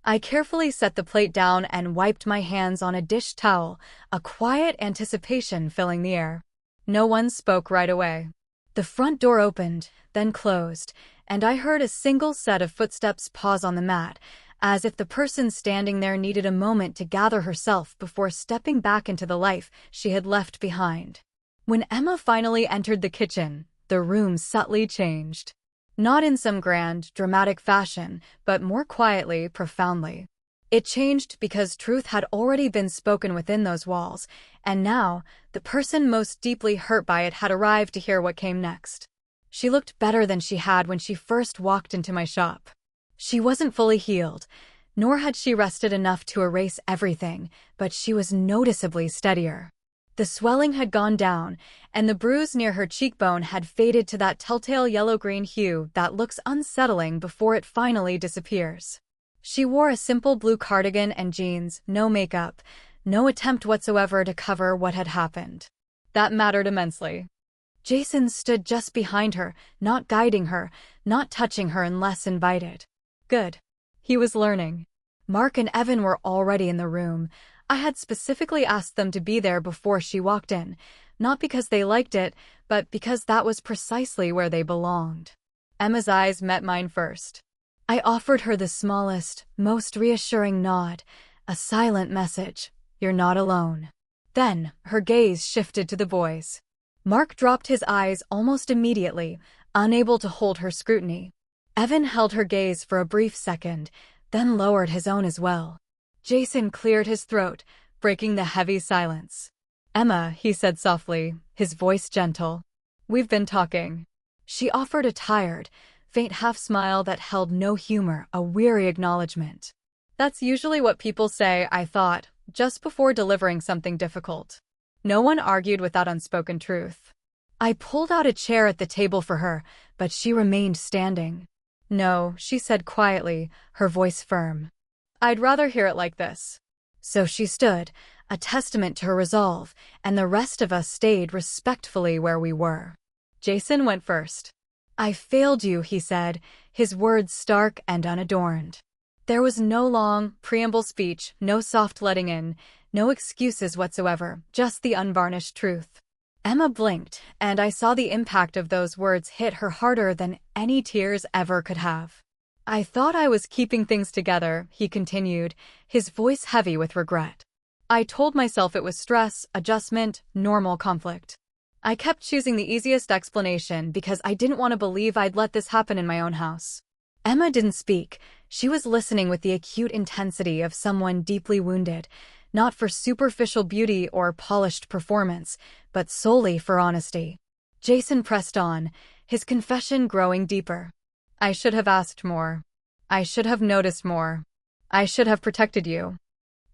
I carefully set the plate down and wiped my hands on a dish towel, a quiet anticipation filling the air. No one spoke right away. The front door opened, then closed, and I heard a single set of footsteps pause on the mat, as if the person standing there needed a moment to gather herself before stepping back into the life she had left behind. When Emma finally entered the kitchen, the room subtly changed. Not in some grand, dramatic fashion, but more quietly, profoundly. It changed because truth had already been spoken within those walls, and now, the person most deeply hurt by it had arrived to hear what came next. She looked better than she had when she first walked into my shop. She wasn't fully healed, nor had she rested enough to erase everything, but she was noticeably steadier. The swelling had gone down, and the bruise near her cheekbone had faded to that telltale yellow-green hue that looks unsettling before it finally disappears. She wore a simple blue cardigan and jeans, no makeup, no attempt whatsoever to cover what had happened. That mattered immensely. Jason stood just behind her, not guiding her, not touching her unless invited. Good. He was learning. Mark and Evan were already in the room. I had specifically asked them to be there before she walked in, not because they liked it, but because that was precisely where they belonged. Emma's eyes met mine first. I offered her the smallest, most reassuring nod, a silent message, "You're not alone." Then, her gaze shifted to the boys. Mark dropped his eyes almost immediately, unable to hold her scrutiny. Evan held her gaze for a brief second, then lowered his own as well. Jason cleared his throat, breaking the heavy silence. "Emma," he said softly, his voice gentle. "We've been talking." She offered a tired, faint half-smile that held no humor, a weary acknowledgement. That's usually what people say, I thought, just before delivering something difficult. No one argued with that unspoken truth. I pulled out a chair at the table for her, but she remained standing. "No," she said quietly, her voice firm. "I'd rather hear it like this." So she stood, a testament to her resolve, and the rest of us stayed respectfully where we were. Jason went first. "I failed you," he said, his words stark and unadorned. There was no long, preamble speech, no soft letting in, no excuses whatsoever, just the unvarnished truth. Emma blinked, and I saw the impact of those words hit her harder than any tears ever could have. "I thought I was keeping things together," he continued, his voice heavy with regret. "I told myself it was stress, adjustment, normal conflict. I kept choosing the easiest explanation because I didn't want to believe I'd let this happen in my own house." Emma didn't speak. She was listening with the acute intensity of someone deeply wounded, not for superficial beauty or polished performance, but solely for honesty. Jason pressed on, his confession growing deeper. "I should have asked more. I should have noticed more. I should have protected you."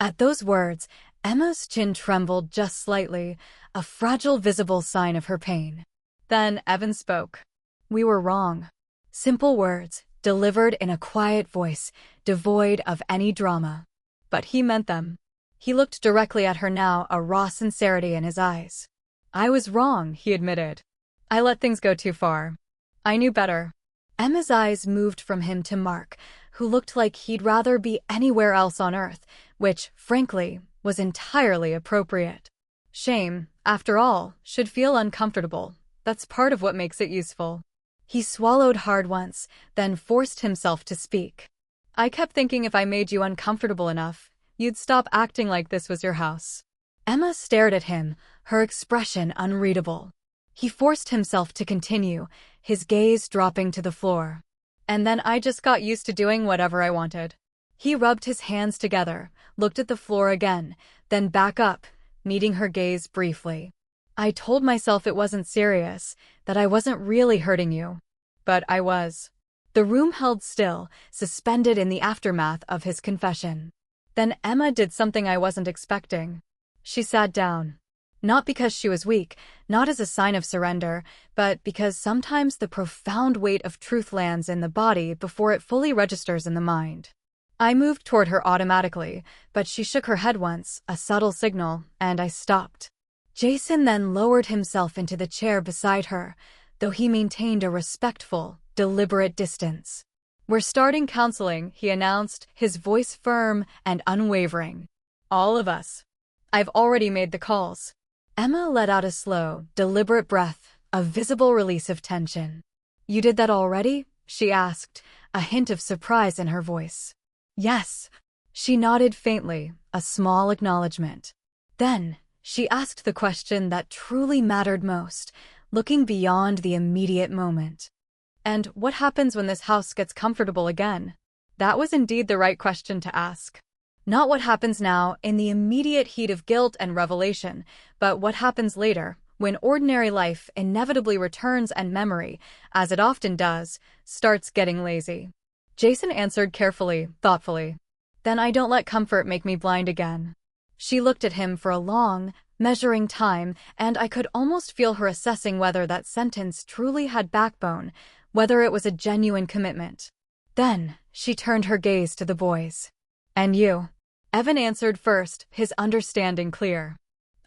At those words, Emma's chin trembled just slightly, a fragile visible sign of her pain. Then Evan spoke. "We were wrong." Simple words, delivered in a quiet voice, devoid of any drama. But he meant them. He looked directly at her now, a raw sincerity in his eyes. "I was wrong," he admitted. "I let things go too far. I knew better." Emma's eyes moved from him to Mark, who looked like he'd rather be anywhere else on earth, which, frankly, was entirely appropriate. Shame, after all, should feel uncomfortable. That's part of what makes it useful. He swallowed hard once, then forced himself to speak. "I kept thinking if I made you uncomfortable enough, you'd stop acting like this was your house." Emma stared at him, her expression unreadable. He forced himself to continue, his gaze dropping to the floor. "And then I just got used to doing whatever I wanted." He rubbed his hands together, looked at the floor again, then back up, meeting her gaze briefly. "I told myself it wasn't serious, that I wasn't really hurting you. But I was." The room held still, suspended in the aftermath of his confession. Then Emma did something I wasn't expecting. She sat down. Not because she was weak, not as a sign of surrender, but because sometimes the profound weight of truth lands in the body before it fully registers in the mind. I moved toward her automatically, but she shook her head once, a subtle signal, and I stopped. Jason then lowered himself into the chair beside her, though he maintained a respectful, deliberate distance. "We're starting counseling," he announced, his voice firm and unwavering. "All of us. I've already made the calls." Emma let out a slow, deliberate breath, a visible release of tension. "You did that already?" she asked, a hint of surprise in her voice. Yes. She nodded faintly, a small acknowledgement. Then, she asked the question that truly mattered most, looking beyond the immediate moment. And what happens when this house gets comfortable again? That was indeed the right question to ask. Not what happens now, in the immediate heat of guilt and revelation, but what happens later, when ordinary life inevitably returns and memory, as it often does, starts getting lazy. Jason answered carefully, thoughtfully. Then I don't let comfort make me blind again. She looked at him for a long, measuring time, and I could almost feel her assessing whether that sentence truly had backbone, whether it was a genuine commitment. Then, she turned her gaze to the boys. And you? Evan answered first, his understanding clear.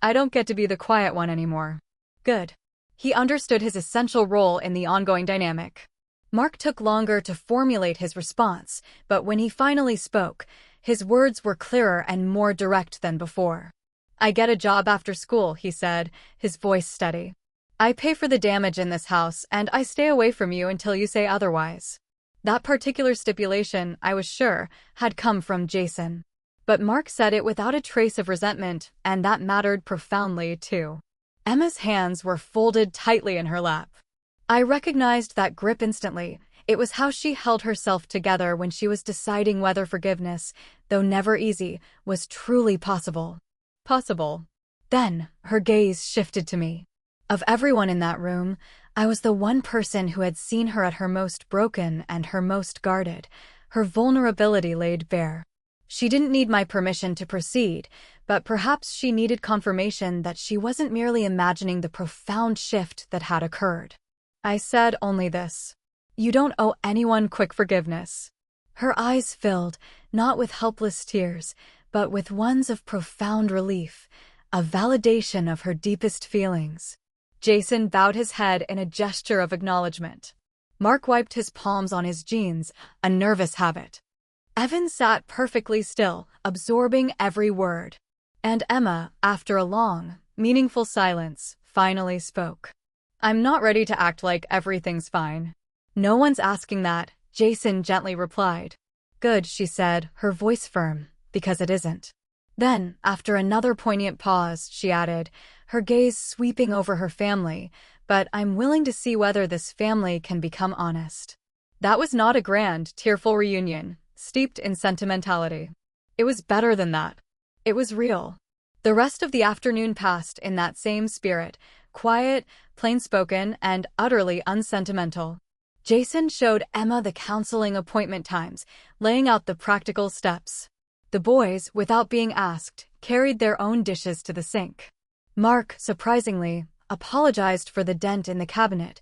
I don't get to be the quiet one anymore. Good. He understood his essential role in the ongoing dynamic. Mark took longer to formulate his response, but when he finally spoke, his words were clearer and more direct than before. I get a job after school, he said, his voice steady. I pay for the damage in this house, and I stay away from you until you say otherwise. That particular stipulation, I was sure, had come from Jason. But Mark said it without a trace of resentment, and that mattered profoundly, too. Emma's hands were folded tightly in her lap. I recognized that grip instantly. It was how she held herself together when she was deciding whether forgiveness, though never easy, was truly possible. Possible. Then, her gaze shifted to me. Of everyone in that room, I was the one person who had seen her at her most broken and her most guarded, her vulnerability laid bare. She didn't need my permission to proceed, but perhaps she needed confirmation that she wasn't merely imagining the profound shift that had occurred. I said only this. You don't owe anyone quick forgiveness. Her eyes filled, not with helpless tears, but with ones of profound relief, a validation of her deepest feelings. Jason bowed his head in a gesture of acknowledgement. Mark wiped his palms on his jeans, a nervous habit. Evan sat perfectly still, absorbing every word. And Emma, after a long, meaningful silence, finally spoke. I'm not ready to act like everything's fine. No one's asking that, Jason gently replied. Good, she said, her voice firm, because it isn't. Then, after another poignant pause, she added, her gaze sweeping over her family, but I'm willing to see whether this family can become honest. That was not a grand, tearful reunion, steeped in sentimentality. It was better than that. It was real. The rest of the afternoon passed in that same spirit, quiet, plain-spoken, and utterly unsentimental. Jason showed Emma the counseling appointment times, laying out the practical steps. The boys, without being asked, carried their own dishes to the sink. Mark, surprisingly, apologized for the dent in the cabinet,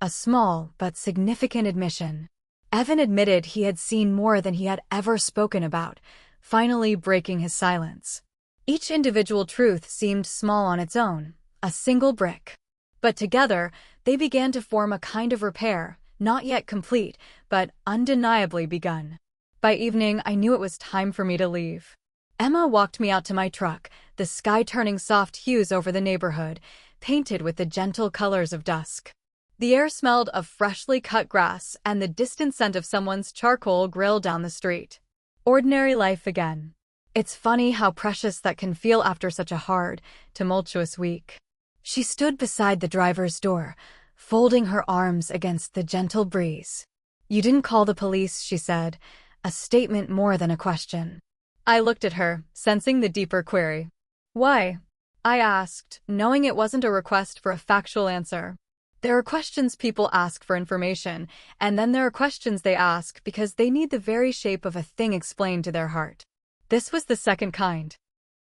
a small but significant admission. Evan admitted he had seen more than he had ever spoken about, finally breaking his silence. Each individual truth seemed small on its own, a single brick. But together, they began to form a kind of repair, not yet complete, but undeniably begun. By evening, I knew it was time for me to leave. Emma walked me out to my truck, the sky turning soft hues over the neighborhood, painted with the gentle colors of dusk. The air smelled of freshly cut grass and the distant scent of someone's charcoal grill down the street. Ordinary life again. It's funny how precious that can feel after such a hard, tumultuous week. She stood beside the driver's door, folding her arms against the gentle breeze. You didn't call the police, she said, a statement more than a question. I looked at her, sensing the deeper query. Why? I asked, knowing it wasn't a request for a factual answer. There are questions people ask for information, and then there are questions they ask because they need the very shape of a thing explained to their heart. This was the second kind.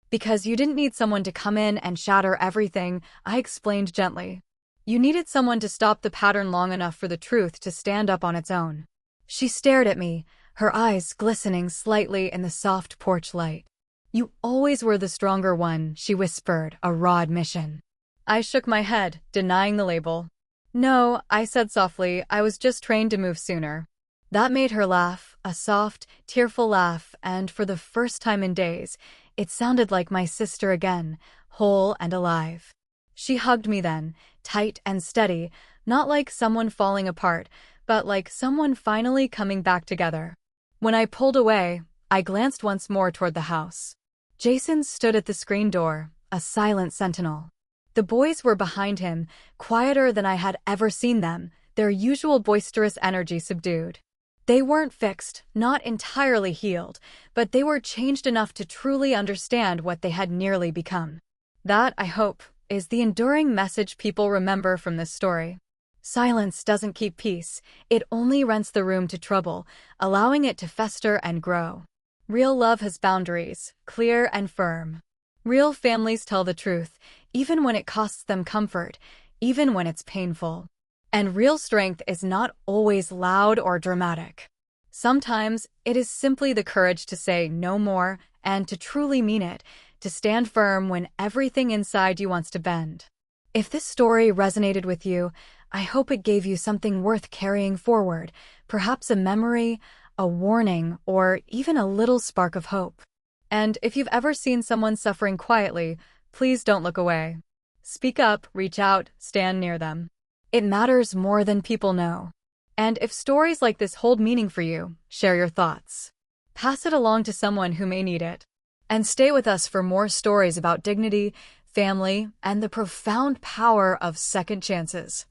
Because you didn't need someone to come in and shatter everything, I explained gently. You needed someone to stop the pattern long enough for the truth to stand up on its own. She stared at me, her eyes glistening slightly in the soft porch light. You always were the stronger one, she whispered, a raw admission. I shook my head, denying the label. No, I said softly, I was just trained to move sooner. That made her laugh, a soft, tearful laugh, and for the first time in days, it sounded like my sister again, whole and alive. She hugged me then, tight and steady, not like someone falling apart, but like someone finally coming back together. When I pulled away, I glanced once more toward the house. Jason stood at the screen door, a silent sentinel. The boys were behind him, quieter than I had ever seen them, their usual boisterous energy subdued. They weren't fixed, not entirely healed, but they were changed enough to truly understand what they had nearly become. That, I hope, is the enduring message people remember from this story. Silence doesn't keep peace, it only rents the room to trouble, allowing it to fester and grow. Real love has boundaries, clear and firm. Real families tell the truth, even when it costs them comfort, even when it's painful. And real strength is not always loud or dramatic. Sometimes it is simply the courage to say no more and to truly mean it, to stand firm when everything inside you wants to bend. If this story resonated with you, I hope it gave you something worth carrying forward, perhaps a memory, a warning, or even a little spark of hope. And if you've ever seen someone suffering quietly, please don't look away. Speak up, reach out, stand near them. It matters more than people know. And if stories like this hold meaning for you, share your thoughts. Pass it along to someone who may need it. And stay with us for more stories about dignity, family, and the profound power of second chances.